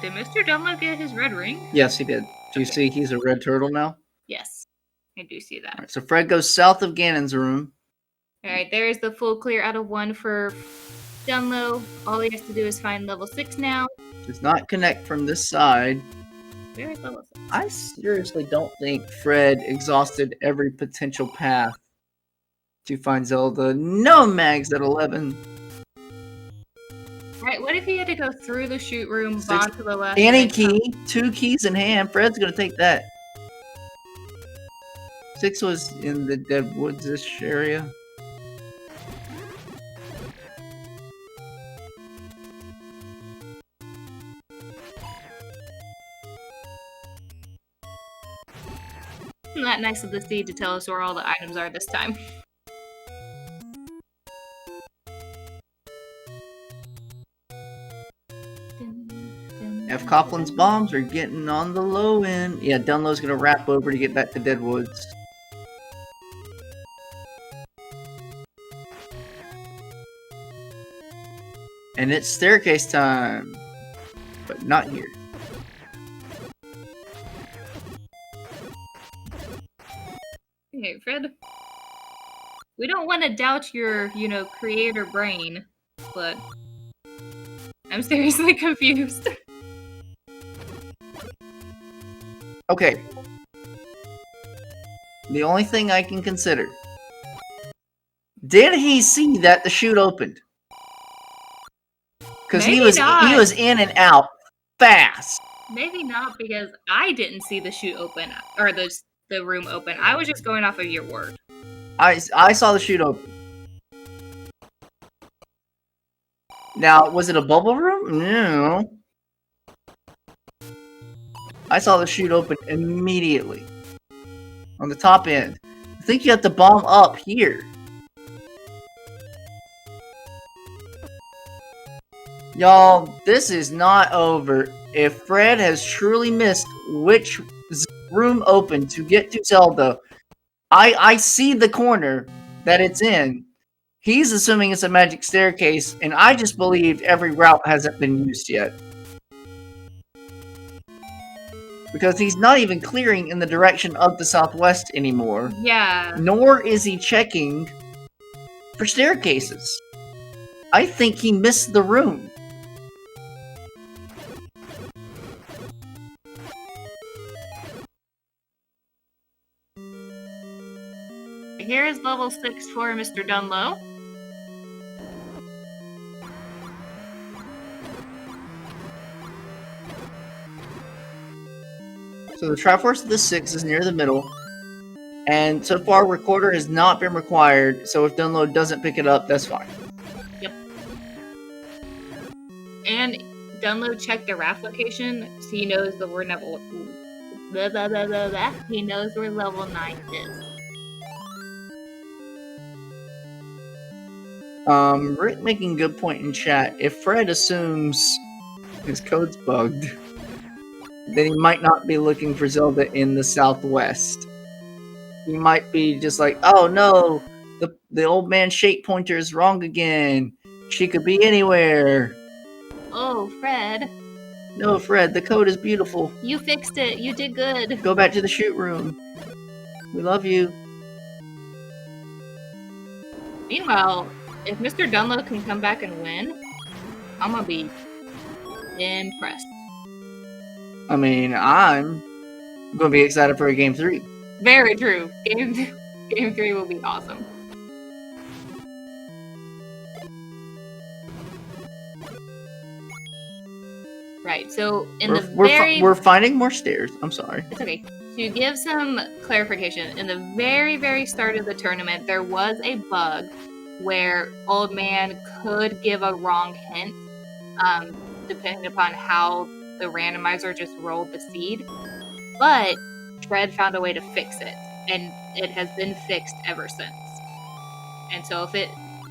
Speaker 2: Did MrDunlo get his red ring?
Speaker 1: Yes, he did. Do you see he's a red turtle now?
Speaker 2: Yes, I do see that.
Speaker 1: Alright, so Fred goes south of Ganon's room.
Speaker 2: Alright, there's the full clear out of 1 for Dunlo. All he has to do is find level 6 now.
Speaker 1: Does not connect from this side.
Speaker 2: Where is level 6?
Speaker 1: I seriously don't think Fred exhausted every potential path to find Zelda. No mags at 11.
Speaker 2: Alright, what if he had to go through the shoot room,
Speaker 1: Six-
Speaker 2: bond to the left?
Speaker 1: Any
Speaker 2: and come-
Speaker 1: key, 2 keys in hand. Fred's gonna take that. 6 was in the Dead Woods-ish area.
Speaker 2: Isn't that nice of the seed to tell us where all the items are this time?
Speaker 1: Fcoughlин's bombs are getting on the low end. Yeah, Dunlow's gonna wrap over to get back to Dead Woods. And it's staircase time. But not here.
Speaker 2: Hey, Fred. We don't want to doubt your, creator brain, but I'm seriously confused.
Speaker 1: Okay. The only thing I can consider. Did he see that the chute opened? Because he was in and out fast.
Speaker 2: Maybe not, because I didn't see the chute open, or the room open. I was just going off of your word.
Speaker 1: I saw the chute open. Now, was it a bubble room? No. I saw the chute open immediately. On the top end. I think you have to bomb up here. Y'all, this is not over. If Fred has truly missed which room opened to get to Zelda, I see the corner that it's in. He's assuming it's a magic staircase, and I just believed every route hasn't been used yet. Because he's not even clearing in the direction of the southwest anymore.
Speaker 2: Yeah.
Speaker 1: Nor is he checking for staircases. I think he missed the room.
Speaker 2: Here is level 6 for MrDunlo.
Speaker 1: So the Triforce of the 6 is near the middle. And so far, Recorder has not been required. So if Dunlo doesn't pick it up, that's fine.
Speaker 2: Yep. And Dunlo checked the raft location, so he knows that we're level... Blah, blah, blah, blah, blah. He knows where level 9 is.
Speaker 1: Rick making a good point in chat. If Fred assumes his code's bugged, then he might not be looking for Zelda in the southwest. He might be just like, oh no, the old man shape pointer is wrong again. She could be anywhere.
Speaker 2: Oh, Fred.
Speaker 1: No, Fred, the code is beautiful.
Speaker 2: You fixed it. You did good.
Speaker 1: Go back to the shoot room. We love you.
Speaker 2: Meanwhile, if MrDunlo can come back and win, I'm gonna be impressed.
Speaker 1: I mean, I'm gonna be excited for a game 3.
Speaker 2: Very true. Game 3 will be awesome. Right, so
Speaker 1: we're finding more stairs. I'm sorry.
Speaker 2: It's okay. To give some clarification, in the very, very start of the tournament, there was a bug where Old Man could give a wrong hint, depending upon how the randomizer just rolled the seed. But Fred found a way to fix it, and it has been fixed ever since. And so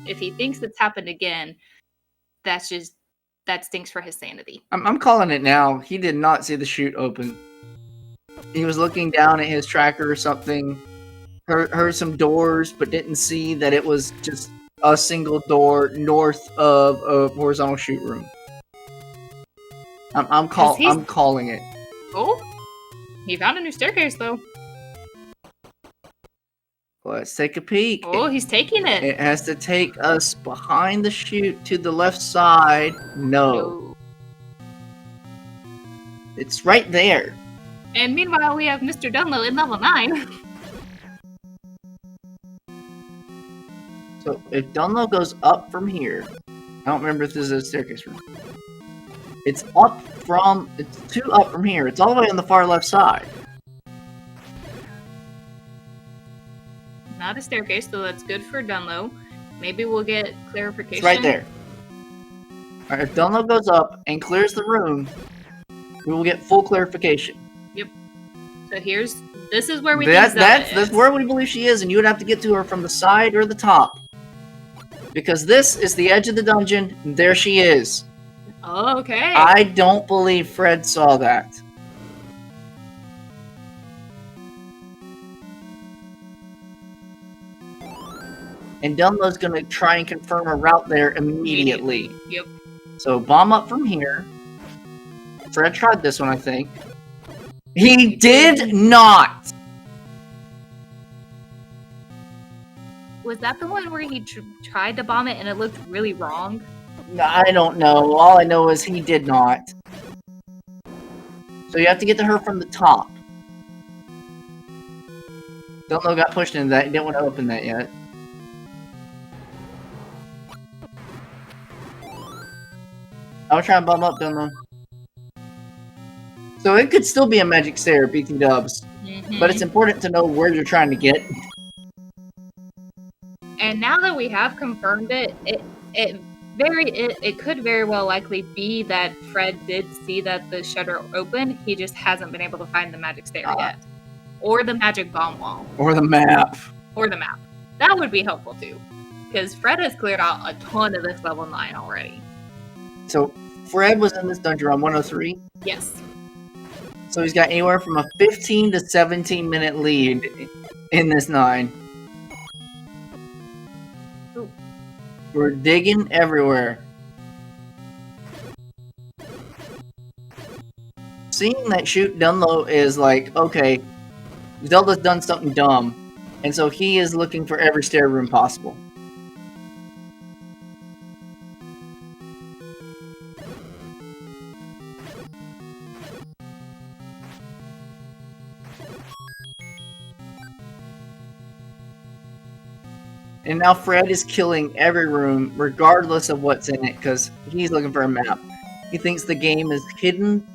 Speaker 2: if he thinks it's happened again, that stinks for his sanity.
Speaker 1: I'm calling it now. He did not see the chute open. He was looking down at his tracker or something, heard some doors, but didn't see that it was just a single door north of a horizontal chute room. I'm calling it.
Speaker 2: Oh, he found a new staircase though.
Speaker 1: Let's take a peek.
Speaker 2: Oh, he's taking it.
Speaker 1: It has to take us behind the chute to the left side. No. It's right there.
Speaker 2: And meanwhile, we have MrDunlo in level 9.
Speaker 1: So if Dunlo goes up from here, I don't remember if this is a staircase room. It's 2 up from here. It's all the way on the far left side.
Speaker 2: not a staircase, so that's good for Dunlo. Maybe we'll get clarification.
Speaker 1: It's right there. Alright, if Dunlo goes up and clears the room, we will get full clarification.
Speaker 2: Yep. So this is where we think Zelda
Speaker 1: that's where we believe she is, and you would have to get to her from the side or the top. Because this is the edge of the dungeon, and there she is.
Speaker 2: Oh, okay.
Speaker 1: I don't believe Fred saw that. And Dunlo's gonna try and confirm a route there immediately.
Speaker 2: Yep.
Speaker 1: So bomb up from here. Fred tried this one, I think. He did not!
Speaker 2: Was that the one where he tried to bomb it and it looked really wrong?
Speaker 1: I don't know. All I know is he did not. So you have to get to her from the top. Dunlo got pushed into that. He didn't want to open that yet. I was trying to bomb up, Dunlo. So it could still be a magic stair, BT dubs. But it's important to know where you're trying to get.
Speaker 2: And now that we have confirmed it, it could very well likely be that Fred did see that the shutter opened. He just hasn't been able to find the magic stair yet. Or the magic bomb wall.
Speaker 1: Or the map.
Speaker 2: Or the map. That would be helpful too. Because Fred has cleared out a ton of this level 9 already.
Speaker 1: So Fred was in this dungeon on 103?
Speaker 2: Yes.
Speaker 1: So he's got anywhere from a 15 to 17 minute lead in this 9.
Speaker 2: Ooh.
Speaker 1: We're digging everywhere. Seeing that shoot Dunlo is like, okay, Zelda's done something dumb. And so he is looking for every stair room possible. And now Fred is killing every room, regardless of what's in it, because he's looking for a map. He thinks the game is hidden.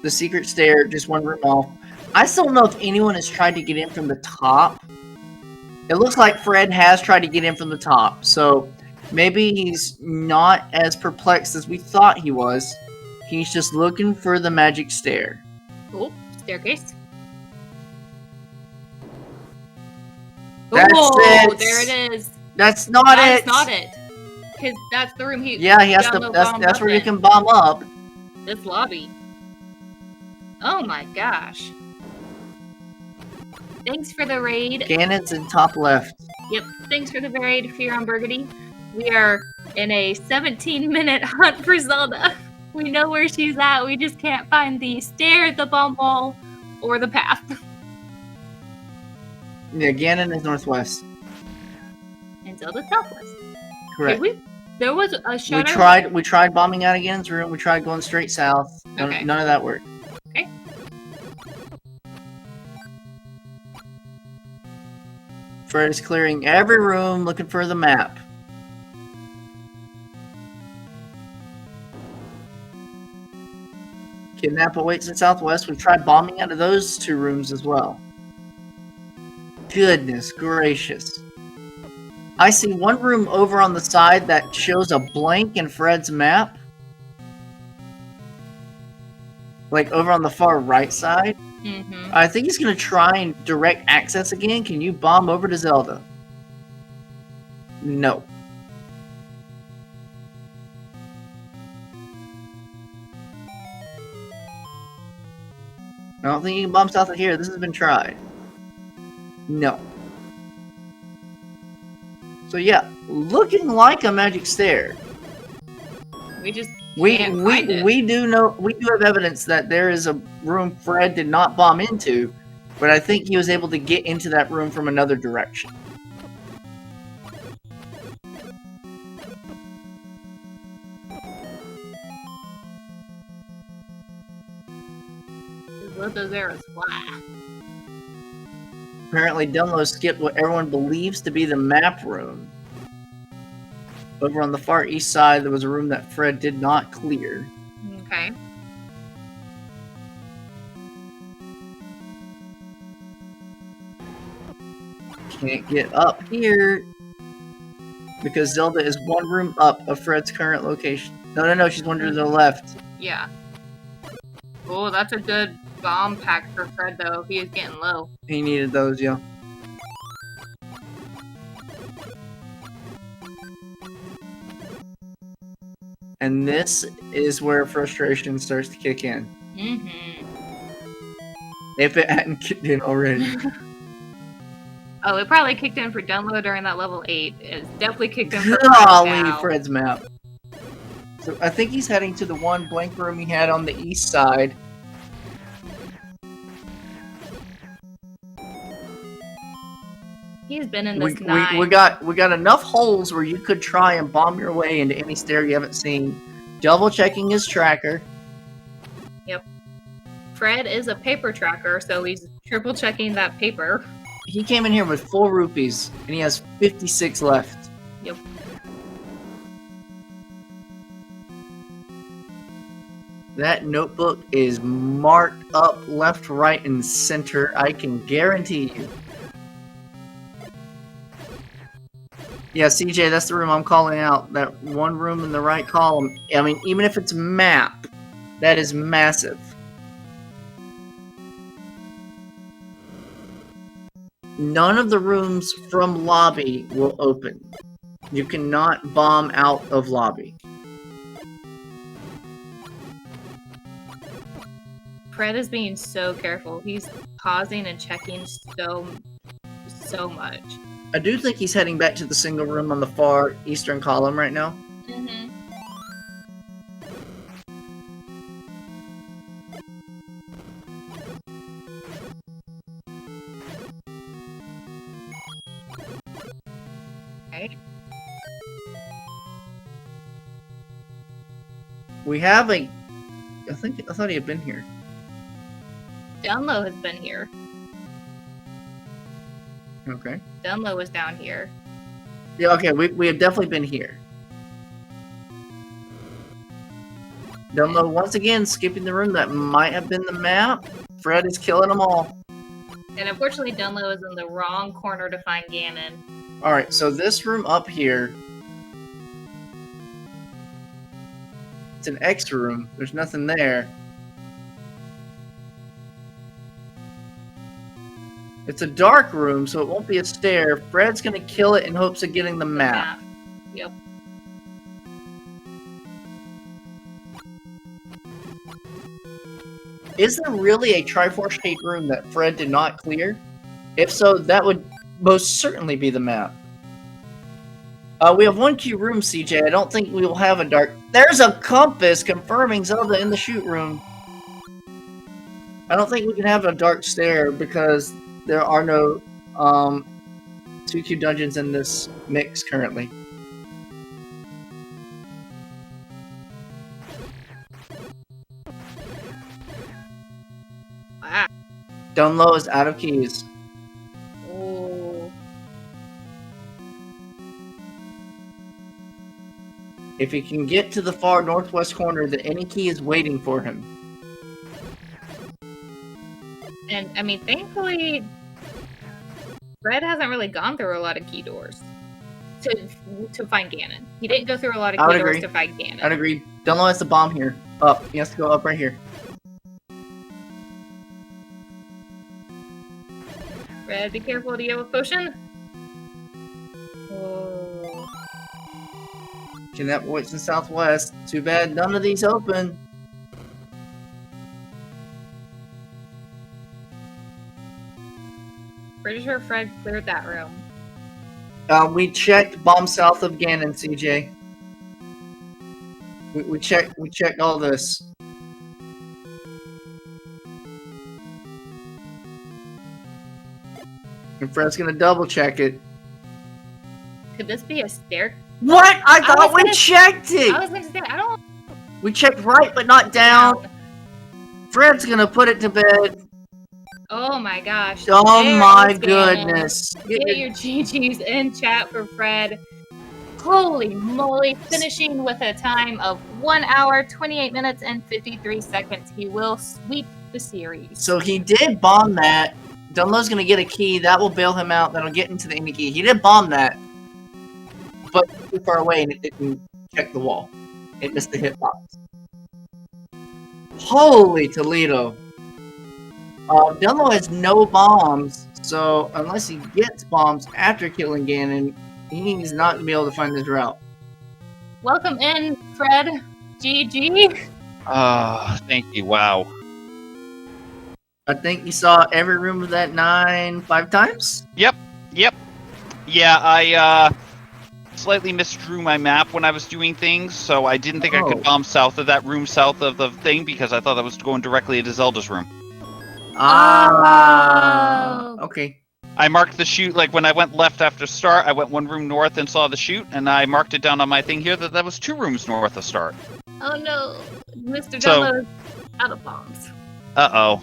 Speaker 1: The secret stair, just one room off. I still don't know if anyone has tried to get in from the top. It looks like Fred has tried to get in from the top, so maybe he's not as perplexed as we thought he was. He's just looking for the magic stair.
Speaker 2: Oh, staircase.
Speaker 1: That's
Speaker 2: oh,
Speaker 1: it.
Speaker 2: There it is.
Speaker 1: That's not it.
Speaker 2: That's not it. Because that's the room he.
Speaker 1: Yeah, he has to. That's where you can bomb up.
Speaker 2: This lobby. Oh my gosh. Thanks for the raid.
Speaker 1: Cannon's in top left.
Speaker 2: Yep. Thanks for the raid, Fear on Burgundy. We are in a 17-minute hunt for Zelda. We know where she's at. We just can't find the stair, the bomb wall, or the path.
Speaker 1: Yeah, Ganon is northwest.
Speaker 2: And Zelda's southwest.
Speaker 1: Correct.
Speaker 2: There was a shutter.
Speaker 1: We tried bombing out of Ganon's room. We tried going straight south.
Speaker 2: Okay.
Speaker 1: None of that worked.
Speaker 2: Okay.
Speaker 1: Fred is clearing every room, looking for the map. Kidnap awaits in southwest. We've tried bombing out of those two rooms as well. Goodness gracious. I see one room over on the side that shows a blank in Fred's map. Like over on the far right side.
Speaker 2: Mm-hmm.
Speaker 1: I think he's going to try and direct access again. Can you bomb over to Zelda? No. I don't think you can bomb south of here. This has been tried. No. So yeah, looking like a magic stair.
Speaker 2: We just
Speaker 1: We do have evidence that there is a room Fred did not bomb into, but I think he was able to get into that room from another direction.
Speaker 2: Let those arrows fly.
Speaker 1: Apparently Dunlo skipped what everyone believes to be the map room. Over on the far east side, there was a room that Fred did not clear.
Speaker 2: Okay.
Speaker 1: can't get up here because Zelda is one room up of Fred's current location. No, she's one to the left.
Speaker 2: Yeah. Oh, that's a good bomb pack for Fred, though. He is getting low.
Speaker 1: He needed those, yeah. And this is where frustration starts to kick in.
Speaker 2: Mm-hmm.
Speaker 1: If it hadn't kicked in already.
Speaker 2: Oh, it probably kicked in for Dunlo during that level 8. It's definitely kicked in for
Speaker 1: Golly, Fred's map. So I think he's heading to the one blank room he had on the east side.
Speaker 2: He's been in this nine.
Speaker 1: We got enough holes where you could try and bomb your way into any stair you haven't seen. Double checking his tracker.
Speaker 2: Yep. Fred is a paper tracker, so he's triple checking that paper.
Speaker 1: He came in here with 4 rupees, and he has 56 left.
Speaker 2: Yep.
Speaker 1: That notebook is marked up left, right, and center. I can guarantee you. Yeah, CJ, that's the room I'm calling out. That one room in the right column. I mean, even if it's map, that is massive. None of the rooms from lobby will open. You cannot bomb out of lobby.
Speaker 2: Fred is being so careful. He's pausing and checking so much.
Speaker 1: I do think he's heading back to the single room on the far eastern column right now.
Speaker 2: Mm-hmm. Right.
Speaker 1: We have a... I thought he had been here.
Speaker 2: Dunlo has been here.
Speaker 1: Okay.
Speaker 2: Dunlo was down here.
Speaker 1: Yeah, okay, we have definitely been here. Dunlo, once again, skipping the room that might have been the map. Fred is killing them all.
Speaker 2: And unfortunately, Dunlo is in the wrong corner to find Ganon.
Speaker 1: Alright, so this room up here... It's an X room. There's nothing there. It's a dark room, so it won't be a stair. Fred's gonna kill it in hopes of getting the map.
Speaker 2: Yep.
Speaker 1: Is there really a Triforce shaped room that Fred did not clear? If so, that would most certainly be the map. We have one key room, CJ. I don't think we will have a dark... There's a compass confirming Zelda in the shoot room. I don't think we can have a dark stair because there are no 2Q dungeons in this mix currently.
Speaker 2: Wow.
Speaker 1: Dunlo is out of keys.
Speaker 2: Oh.
Speaker 1: If he can get to the far northwest corner, then any key is waiting for him.
Speaker 2: And, I mean, thankfully, Fred hasn't really gone through a lot of key doors to find Ganon. He didn't go through a lot of key doors to find Ganon.
Speaker 1: I'd agree. Dunlo has the bomb here. Up. He has to go up right here.
Speaker 2: Fred, be careful. Do you have a potion? Oh.
Speaker 1: Can that voice in southwest? Too bad none of these open.
Speaker 2: Pretty sure Fred cleared that room.
Speaker 1: We checked bomb south of Ganon, CJ. We checked all this. And Fred's gonna double check it.
Speaker 2: Could this be a stair?
Speaker 1: What? I thought we checked it!
Speaker 2: I was gonna say, I don't...
Speaker 1: We checked right, but not down. Fred's gonna put it to bed.
Speaker 2: Oh my gosh.
Speaker 1: Oh my goodness.
Speaker 2: Get your GGs in chat for Fred. Holy moly. Finishing with a time of 1 hour, 28 minutes, and 53 seconds. He will sweep the series.
Speaker 1: So he did bomb that Dunlow's gonna get a key that will bail him out. That'll get into the enemy key. He did bomb that, but too far away and it didn't check the wall. It missed the hitbox. Holy Toledo! Dunlo has no bombs, so unless he gets bombs after killing Ganon, he's not gonna be able to find his route.
Speaker 2: Welcome in, Fred. GG.
Speaker 3: Thank you. Wow.
Speaker 1: I think you saw every room of that 9 5 times?
Speaker 3: Yep. Yeah, I slightly misdrew my map when I was doing things, so I didn't think I could bomb south of that room south of the thing because I thought that was going directly into Zelda's room.
Speaker 1: Okay.
Speaker 3: I marked the chute, like when I went left after start, I went one room north and saw the chute, and I marked it down on my thing here that was 2 rooms north of start.
Speaker 2: Oh no, Mr. Dunlo is out of bombs.
Speaker 3: Uh-oh.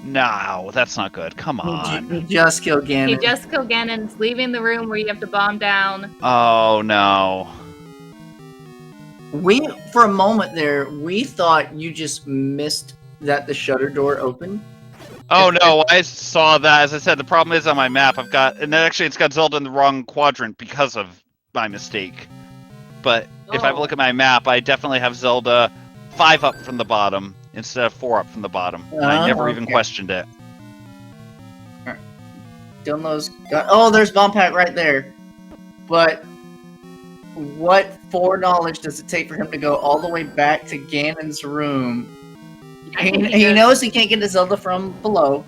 Speaker 3: No, that's not good. Come on.
Speaker 1: He just killed Ganon.
Speaker 2: He just killed Ganon, leaving the room where you have to bomb down.
Speaker 3: Oh no.
Speaker 1: For a moment there, we thought you just missed that the shutter door opened.
Speaker 3: Oh no, I saw that. As I said, the problem is on my map, it's got Zelda in the wrong quadrant because of my mistake. But if I look at my map, I definitely have Zelda 5 up from the bottom instead of 4 up from the bottom. And I never even questioned it.
Speaker 1: Alright. Dunlow's got... Oh, there's bomb pack right there. But what foreknowledge does it take for him to go all the way back to Ganon's room? He knows he can't get to Zelda from below.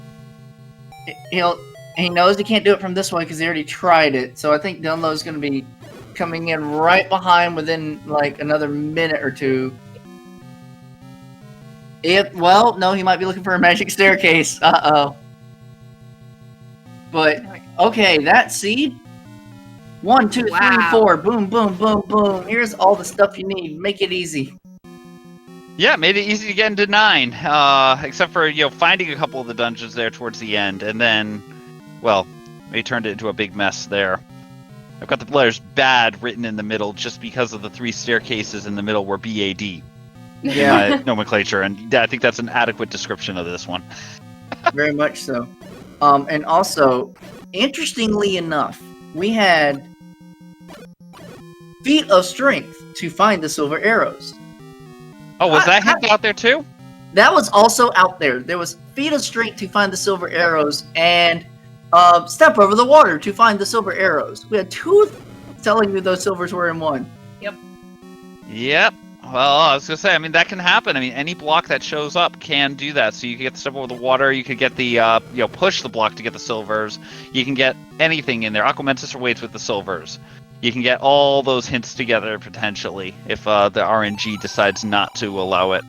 Speaker 1: He knows he can't do it from this way because he already tried it. So I think Dunlow's going to be coming in right behind within like another minute or two. No, he might be looking for a magic staircase. Uh-oh. But, okay, that seed. 1, 2, 3, 4. Boom, boom, boom, boom. Here's all the stuff you need. Make it easy.
Speaker 3: Yeah, made it easy to get into 9. Except for, finding a couple of the dungeons there towards the end. And then, well, we turned it into a big mess there. I've got the letters BAD written in the middle just because of the 3 staircases in the middle were BAD.
Speaker 1: Yeah.
Speaker 3: My nomenclature, and I think that's an adequate description of this one.
Speaker 1: Very much so. And also, interestingly enough, we had feat of strength to find the silver arrows.
Speaker 3: Oh, was that hint out there too?
Speaker 1: That was also out there. There was feat of strength to find the silver arrows and step over the water to find the silver arrows. We had 2 telling you those silvers were in 1.
Speaker 3: Yep. Well, I was going to say, that can happen. Any block that shows up can do that. So you can get the step over the water, you could get the, push the block to get the silvers. You can get anything in there. Aquamentus waits with the silvers. You can get all those hints together, potentially, if the RNG decides not to allow it.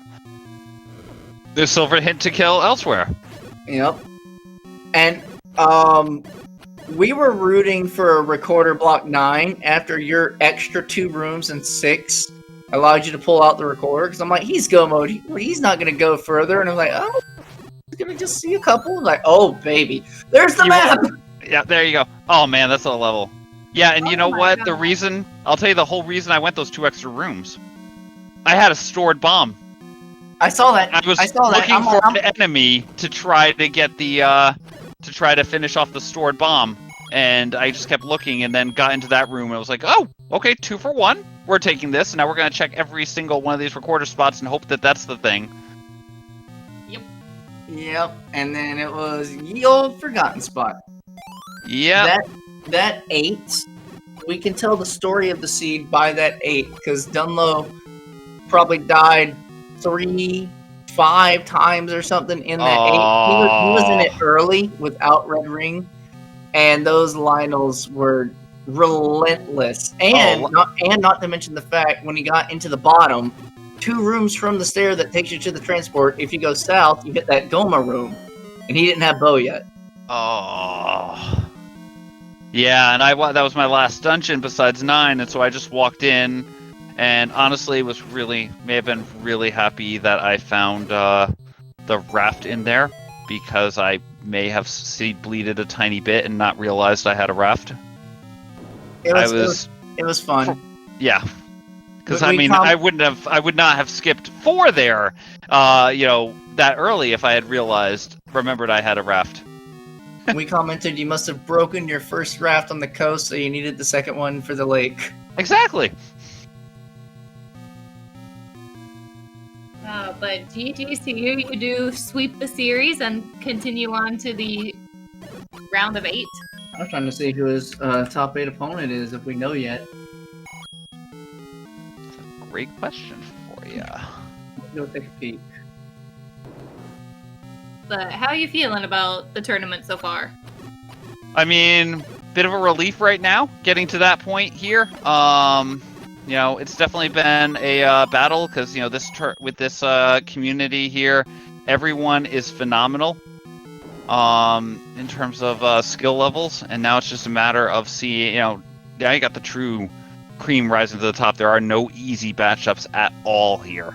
Speaker 3: There's silver hint to kill elsewhere.
Speaker 1: Yep. And, we were rooting for a recorder block 9 after your extra 2 rooms and 6 allowed you to pull out the recorder, because I'm like, he's go mode. He's not going to go further. And I'm like, oh, he's going to just see a couple. I'm like, oh, baby. There's the map!
Speaker 3: Yeah, there you go. Oh, man, that's a level. Yeah, and you know what? God. I'll tell you the whole reason I went those 2 extra rooms. I had a stored bomb.
Speaker 1: I saw that.
Speaker 3: I was looking for an enemy to try to get the, to try to finish off the stored bomb. And I just kept looking and then got into that room and I was like, oh, okay, 2 for 1. We're taking this, and now we're going to check every single one of these recorder spots and hope that that's the thing.
Speaker 1: Yep, and then it was ye old forgotten spot.
Speaker 3: Yeah.
Speaker 1: That 8, we can tell the story of the seed by that 8, because Dunlo probably died 3, 5 times or something in that 8. He was in it early without Red Ring, and those Lionels were relentless. And not to mention the fact, when he got into the bottom, 2 rooms from the stair that takes you to the transport, if you go south, you hit that Goma room, and he didn't have bow yet.
Speaker 3: Oh. Yeah, and that was my last dungeon besides 9, and so I just walked in, and honestly may have been really happy that I found the raft in there, because I may have seed bleeded a tiny bit and not realized I had a raft.
Speaker 1: It was fun.
Speaker 3: Yeah. Because I would not have skipped 4 there, that early if I had remembered I had a raft.
Speaker 1: We commented you must have broken your first raft on the coast, so you needed the second one for the lake.
Speaker 3: Exactly.
Speaker 2: But GG's to you. You do sweep the series and continue on to the round of 8.
Speaker 1: I was trying to see who his top 8 opponent is, if we know yet.
Speaker 3: That's a great question for you.
Speaker 1: Let's go take a peek.
Speaker 2: But how are you feeling about the tournament so far?
Speaker 3: I mean, bit of a relief right now, getting to that point here. You know, it's definitely been a battle because with this community here, everyone is phenomenal. In terms of skill levels, and now it's just a matter of seeing. Now you got the true cream rising to the top. There are no easy matchups at all here.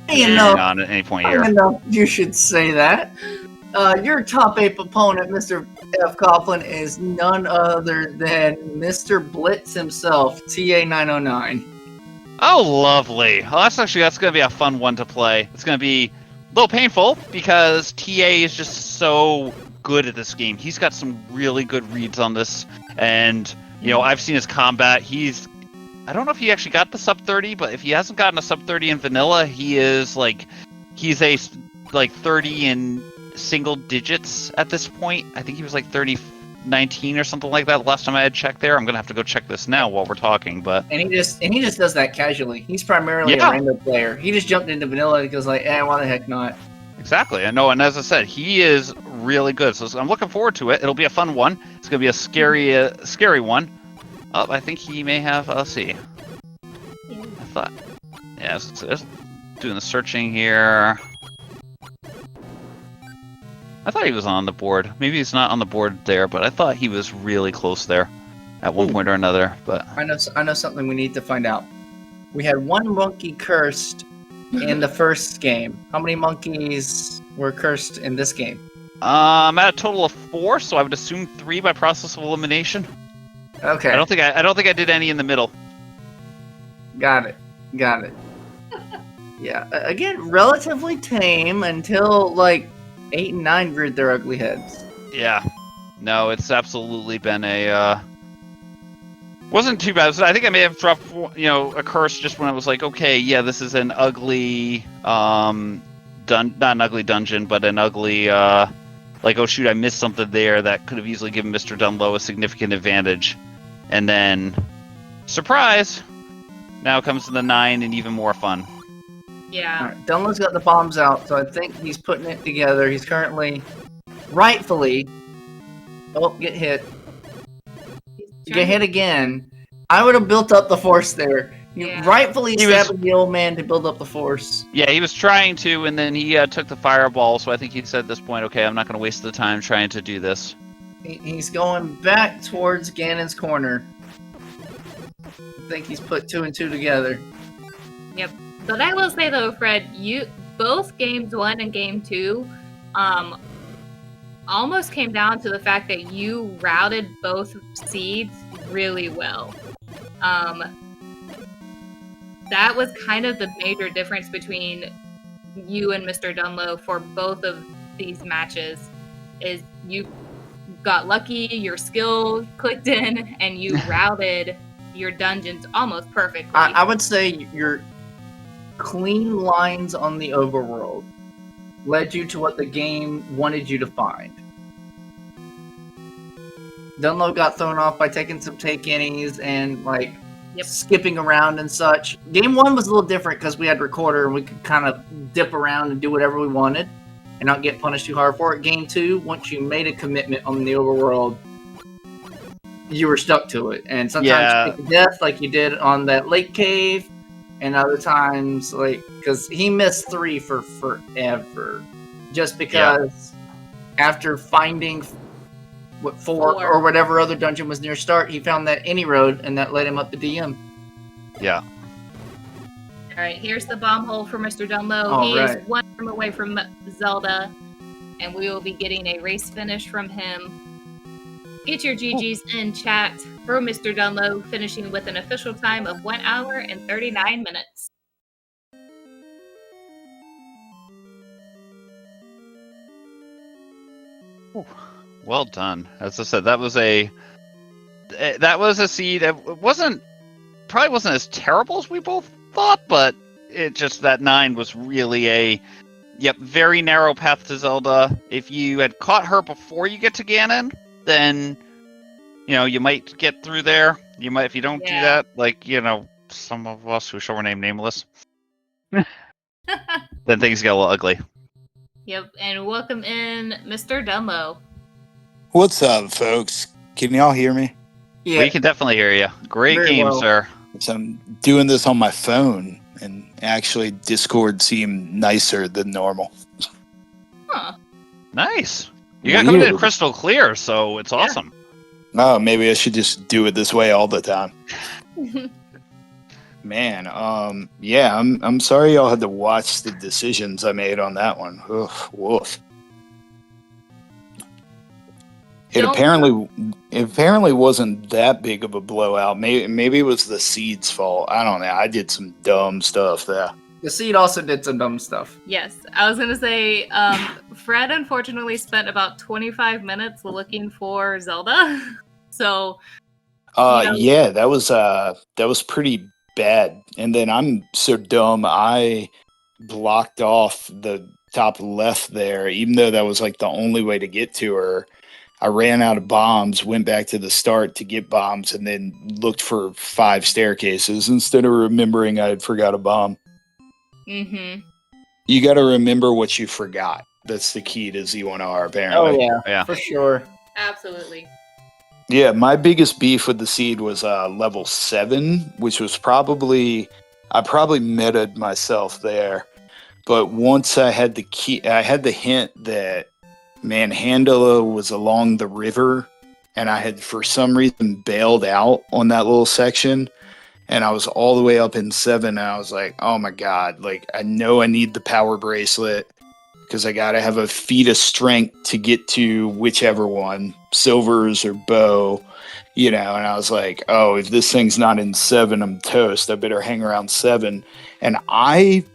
Speaker 3: On at any point here.
Speaker 1: You should say that. Your top 8 opponent, Mr. fcoughlin, is none other than Mr. Blitz himself, TA909.
Speaker 3: Oh, lovely. Well, that's going to be a fun one to play. It's going to be a little painful because TA is just so good at this game. He's got some really good reads on this, and I've seen his combat. I don't know if he actually got the sub 30, but if he hasn't gotten a sub 30 in vanilla, he's a 30 in single digits at this point. I think he was like 30-19 or something like that last time I had checked there. I'm gonna have to go check this now while we're talking, but
Speaker 1: and he just does that casually. He's primarily a random player. He just jumped into vanilla because why the heck not?
Speaker 3: Exactly. I know, and as I said, he is really good. So I'm looking forward to it. It'll be a fun one. It's gonna be a scary one. Oh, I think he may have. Let's see. I thought. Yeah, it's doing the searching here. I thought he was on the board. Maybe he's not on the board there, but I thought he was really close there at one point or another. But
Speaker 1: I know something we need to find out. We had one monkey cursed in the first game. How many monkeys were cursed in this game?
Speaker 3: I'm at a total of 4, so I would assume 3 by process of elimination.
Speaker 1: Okay.
Speaker 3: I don't think I did any in the middle.
Speaker 1: Got it. Yeah. Again, relatively tame until like 8 and 9 reared their ugly heads.
Speaker 3: Yeah. No, it's absolutely been a wasn't too bad. I think I may have dropped a curse just when I was like, okay, yeah, this is an ugly not an ugly dungeon, but an ugly like, oh shoot, I missed something there that could have easily given MrDunlo a significant advantage. And then, surprise! Now comes the 9 and even more fun.
Speaker 2: Yeah.
Speaker 1: All right, Dunlo's got the bombs out, so I think he's putting it together. He's currently, rightfully, get hit. Get hit again. I would have built up the force there.
Speaker 2: Yeah.
Speaker 1: Rightfully stabbing the old man to build up the force.
Speaker 3: Yeah, he was trying to, and then he took the fireball, so I think he said at this point, okay, I'm not going to waste the time trying to do this.
Speaker 1: He's going back towards Ganon's corner. I think he's put 2 and 2 together.
Speaker 2: Yep. But I will say though, Fred, both games 1 and game 2, almost came down to the fact that you routed both seeds really well. That was kind of the major difference between you and MrDunlo for both of these matches. Is you got lucky, your skill clicked in, and you routed your dungeons almost perfectly.
Speaker 1: I would say your clean lines on the overworld led you to what the game wanted you to find. Dunlo got thrown off by taking some take-innies and skipping around and such. Game 1 was a little different because we had recorder and we could kind of dip around and do whatever we wanted and not get punished too hard for it. Game 2, once you made a commitment on the overworld, you were stuck to it. And sometimes you take a death like you did on that lake cave, and other times, because he missed 3 for forever. Just because after finding 4 or whatever other dungeon was near start, he found that any road, and that led him up the DM.
Speaker 3: Yeah.
Speaker 2: All right, here's the bomb hole for MrDunlo. He is 1 room away from Zelda, and we will be getting a race finish from him. Get your GGs in chat for MrDunlo, finishing with an official time of 1 hour and 39 minutes.
Speaker 3: Well done. As I said, that was a seed. It probably wasn't as terrible as we both thought, but it just that 9 was really a very narrow path to Zelda. If you had caught her before you get to Ganon, then you might get through there. You might, if you don't do that, like some of us who shall remain nameless, then things get a little ugly.
Speaker 2: Yep, and welcome in MrDunlo.
Speaker 4: What's up, folks? Can y'all hear me?
Speaker 1: Yeah.
Speaker 3: We can definitely hear you. Great
Speaker 1: Very
Speaker 3: game,
Speaker 1: well.
Speaker 3: sir.
Speaker 4: So I'm doing this on my phone, and actually Discord seemed nicer than normal.
Speaker 2: Huh.
Speaker 3: Nice. You got coming in
Speaker 4: Weird.
Speaker 3: crystal clear, so it's awesome.
Speaker 4: Oh, maybe I should just do it this way all the time. Man, I'm sorry y'all had to watch the decisions I made on that one. Ugh, woof. It apparently wasn't that big of a blowout. Maybe it was the seed's fault. I don't know. I did some dumb stuff there.
Speaker 1: The seed also did some dumb stuff.
Speaker 2: Yes, I was gonna say, Fred unfortunately spent about 25 minutes looking for Zelda. So,
Speaker 4: yeah, that was pretty bad. And then I'm so dumb, I blocked off the top left there, even though that was like the only way to get to her. I ran out of bombs, went back to the start to get bombs, and then looked for 5 staircases instead of remembering I had forgot a bomb.
Speaker 2: mm-hmm.
Speaker 4: You got to remember what you forgot. That's the key to Z1R, apparently.
Speaker 1: Oh yeah, for sure.
Speaker 2: Absolutely.
Speaker 4: Yeah, my biggest beef with the seed was level 7, which was I probably metaed myself there. But once I had the hint that Manhandla was along the river, and I had for some reason bailed out on that little section, and I was all the way up in 7, and I was like, oh my god, like I know I need the power bracelet, because I gotta have a feat of strength to get to whichever one, Silvers or Bow, and I was like, oh, if this thing's not in 7, I'm toast. I better hang around 7. And I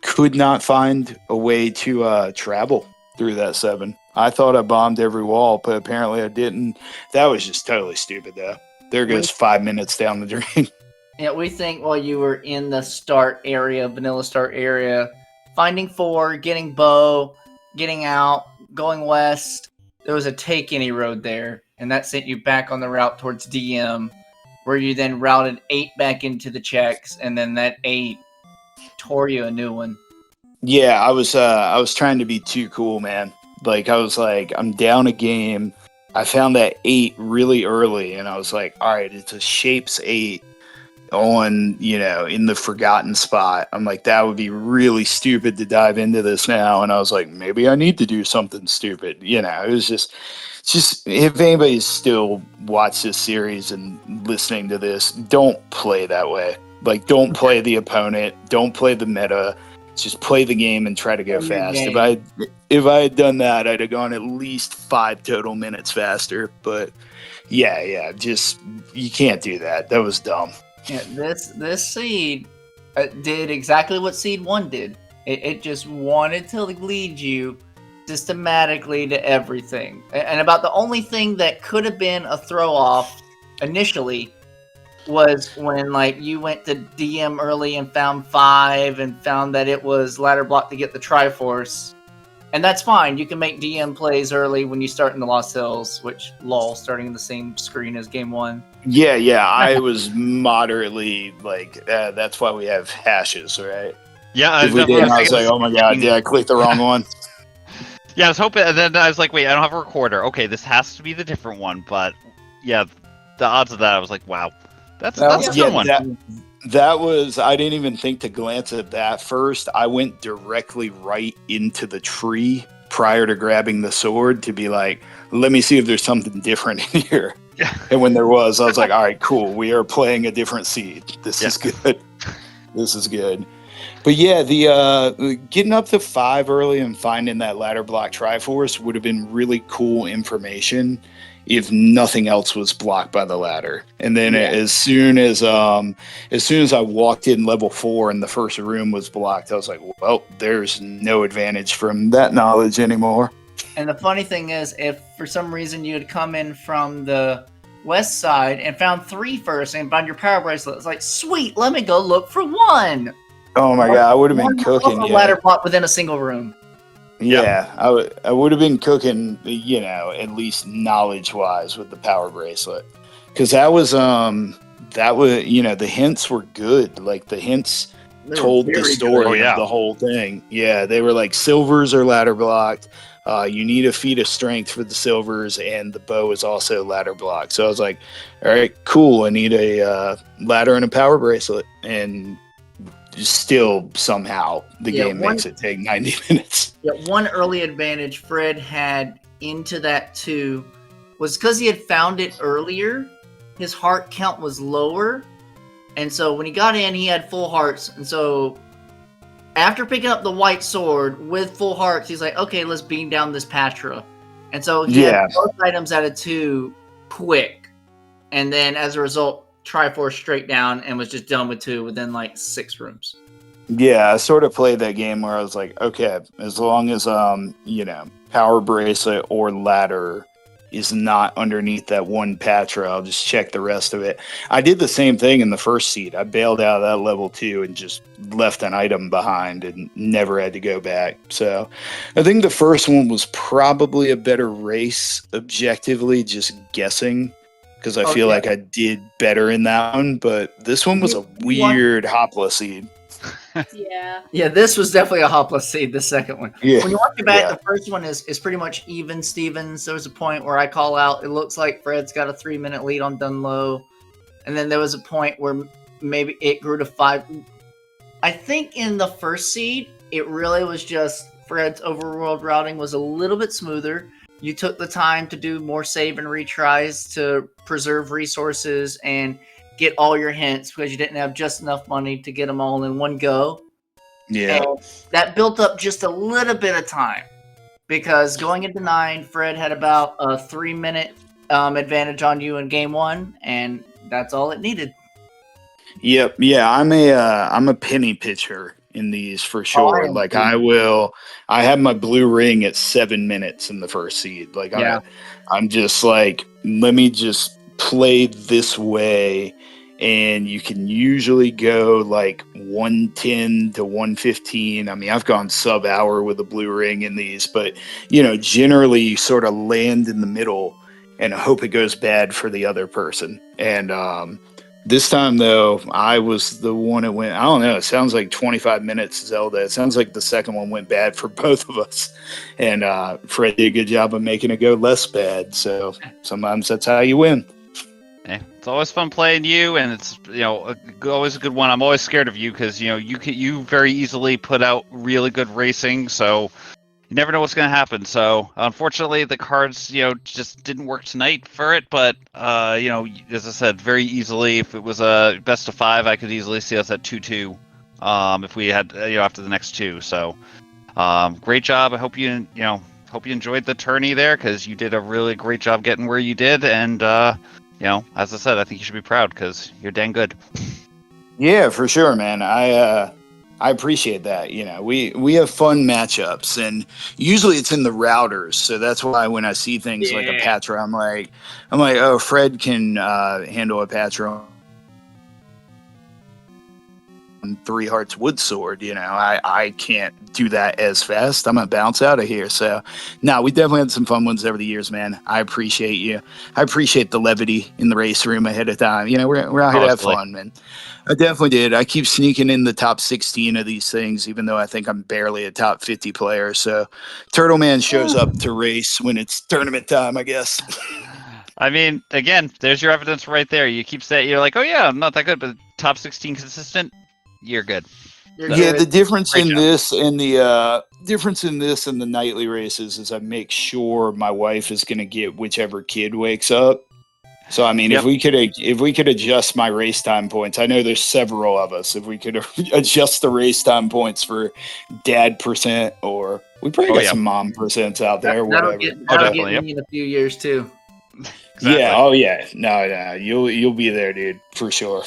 Speaker 4: could not find a way to travel through that 7. I thought I bombed every wall, but apparently I didn't. That was just totally stupid, though. There goes 5 minutes down the drain.
Speaker 1: Yeah, we think while you were in the start area, vanilla start area, finding 4, getting Bow, getting out, going west, there was a take any road there, and that sent you back on the route towards DM, where you then routed 8 back into the checks, and then that 8 tore you a new one.
Speaker 4: Yeah, I was trying to be too cool, man. Like, I was like, I'm down a game. I found that 8 really early, and I was like, all right, it's a shapes 8 on, in the forgotten spot. I'm like, that would be really stupid to dive into this now. And I was like, maybe I need to do something stupid. It was just if anybody's still watched this series and listening to this, don't play that way. Like, don't play the opponent. Don't play the meta. Just play the game and try to go fast. If I had done that, I'd have gone at least 5 total minutes faster. But yeah, just you can't do that. That was dumb.
Speaker 1: Yeah, this seed did exactly what seed 1 did. It just wanted to lead you systematically to everything. And about the only thing that could have been a throw off initially was when you went to DM early and found 5 and found that it was ladder block to get the Triforce. And that's fine. You can make DM plays early when you start in the Lost Hills, which, lol, starting in the same screen as game 1.
Speaker 4: Yeah, I was moderately that's why we have hashes, right?
Speaker 3: Yeah,
Speaker 4: if we didn't, I was like, oh my god, yeah, I clicked the wrong one.
Speaker 3: Yeah, I was hoping, and then I was like, wait, I don't have a recorder. Okay, this has to be the different one, but yeah, the odds of that, I was like, wow, that's a good one.
Speaker 4: That was, I didn't even think to glance at that first. I went directly right into the tree prior to grabbing the sword to be like, let me see if there's something different in here. Yeah. And when there was, I was like, all right, cool. We are playing a different seed. This is good. This is good. But yeah, the getting up to 5 early and finding that ladder block Triforce would have been really cool information if nothing else was blocked by the ladder. And then as soon as I walked in level 4 and the first room was blocked, I was like, well, there's no advantage from that knowledge anymore.
Speaker 1: And the funny thing is, if for some reason you had come in from the west side and found 3 first and found your power bracelet, it's like, sweet, let me go look for 1.
Speaker 4: Oh my god, I would have been
Speaker 1: One
Speaker 4: cooking.
Speaker 1: off a
Speaker 4: Yeah,
Speaker 1: ladder block within a single room.
Speaker 4: yeah, I would have been cooking. You know, at least knowledge wise with the power bracelet, because that was you know, the hints were good. Like the hints
Speaker 1: They were
Speaker 4: told the
Speaker 1: very
Speaker 4: story
Speaker 3: good. Oh, yeah.
Speaker 4: of the whole thing. Yeah, they were like silvers are ladder blocked. You need a feat of strength for the silvers, and the bow is also ladder blocked. So I was like, all right, cool. I need a ladder and a power bracelet, and still somehow the
Speaker 1: Yeah,
Speaker 4: game makes it take 90 minutes.
Speaker 1: Yeah, one early advantage Fred had into that too was because he had found it earlier, his heart count was lower. And so when he got in, he had full hearts. And so after picking up the white sword with full hearts, he's like, okay, let's beam down this Patra. And so he
Speaker 4: Yeah.
Speaker 1: had both items at a 2 quick. And then as a result, Triforce straight down and was just done with 2 within like 6 rooms.
Speaker 4: Yeah, I sort of played that game where I was like, okay, as long as you know, power bracelet or ladder is not underneath that 1 Patra, I'll just check the rest of it. I did the same thing in the first seed. I bailed out of that level 2 and just left an item behind and never had to go back. So I think the first one was probably a better race objectively, just guessing, because I feel like I did better in that one. But this one was a weird Hopla seed.
Speaker 2: Yeah.
Speaker 1: Yeah, this was definitely a Hopla seed, the second one.
Speaker 4: Yeah.
Speaker 1: When you watch it back, the first one is pretty much even Stevens. There was a point where I call out, it looks like Fred's got a 3-minute lead on Dunlo. And then there was a point where maybe it grew to 5. I think in the first seed, it really was just Fred's overworld routing was a little bit smoother. You took the time to do more save and retries to preserve resources and get all your hints because you didn't have just enough money to get them all in one go.
Speaker 4: Yeah.
Speaker 1: And that built up just a little bit of time because going into 9, Fred had about a 3-minute advantage on you in game 1, and that's all it needed.
Speaker 4: Yep. Yeah, I'm a penny pitcher in these for sure. Like I have my blue ring at 7 minutes in the first seed. Like I'm just like, let me just play this way, and you can usually go like 110 to 115. I mean, I've gone sub hour with a blue ring in these, but you know, generally you sort of land in the middle and hope it goes bad for the other person. And this time though, I was the one that went, I don't know, it sounds like 25 minutes Zelda. It sounds like the second one went bad for both of us. And Fred did a good job of making it go less bad. So sometimes that's how you win.
Speaker 3: It's always fun playing you, and it's, you know, always a good one. I'm always scared of you because, you know, you very easily put out really good racing, so you never know what's going to happen. So unfortunately, the cards, you know, just didn't work tonight for it. But you know, as I said, very easily, if it was a best of 5, I could easily see us at 2-2 if we had, you know, after the next 2. So great job. I hope you enjoyed the tourney there because you did a really great job getting where you did, and you know, as I said, I think you should be proud because you're dang good.
Speaker 4: Yeah, for sure, man. I appreciate that. You know, we have fun matchups, and usually it's in the routers. So that's why when I see things like a Patra, I'm like, oh, Fred can handle a Patra on 3 Hearts Wood Sword. You know, I can't do that as fast. I'm gonna bounce out of here. So, no, we definitely had some fun ones over the years, man. I appreciate you. I appreciate the levity in the race room ahead of time. You know, we're out here to have fun, man. I definitely did. I keep sneaking in the top 16 of these things, even though I think I'm barely a top 50 player. So, Turtle Man shows up to race when it's tournament time, I guess.
Speaker 3: I mean, again, there's your evidence right there. You keep saying, you're like, oh yeah, I'm not that good, but top 16 consistent, you're good.
Speaker 4: Yeah, the difference in this and the nightly races is I make sure my wife is going to get whichever kid wakes up. So I mean, if we could adjust my race time points, I know there's several of us. If we could adjust the race time points for dad percent, or we probably got some mom percents out there.
Speaker 1: That'll get me in a few years too.
Speaker 3: Exactly.
Speaker 4: Yeah. Oh yeah. No. You'll be there, dude, for sure.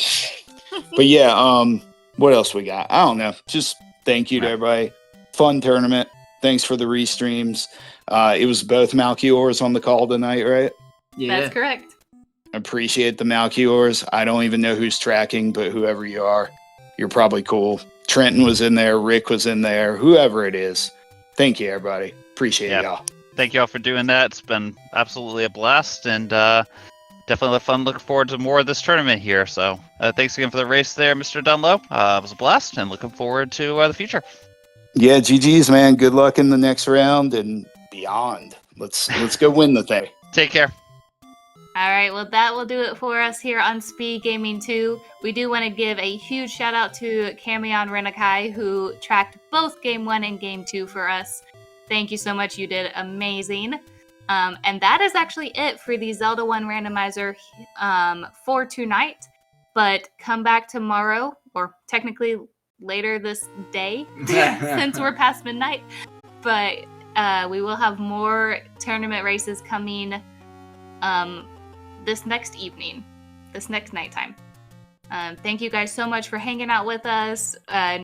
Speaker 4: But yeah. What else we got? I don't know. Just thank you to everybody. Fun tournament. Thanks for the restreams. It was both Malchiors on the call tonight, right?
Speaker 1: Yeah.
Speaker 2: That's correct.
Speaker 4: Appreciate the Malchiors. I don't even know who's tracking, but whoever you are, you're probably cool. Trenton was in there, Rick was in there, whoever it is. Thank you, everybody. Appreciate y'all.
Speaker 3: Thank you all for doing that. It's been absolutely a blast, and definitely fun. Looking forward to more of this tournament here. So thanks again for the race there, MrDunlo. It was a blast, and looking forward to the future.
Speaker 4: Yeah, GG's, man. Good luck in the next round and beyond. Let's go win the thing.
Speaker 3: Take care.
Speaker 2: All right, well, that will do it for us here on Speed Gaming 2. We do want to give a huge shout out to Camion Renakai, who tracked both Game 1 and Game 2 for us. Thank you so much. You did amazing. And that is actually it for the Zelda 1 randomizer for tonight. But come back tomorrow, or technically later this day, since we're past midnight. But we will have more tournament races coming this next evening, this next nighttime. Thank you guys so much for hanging out with us.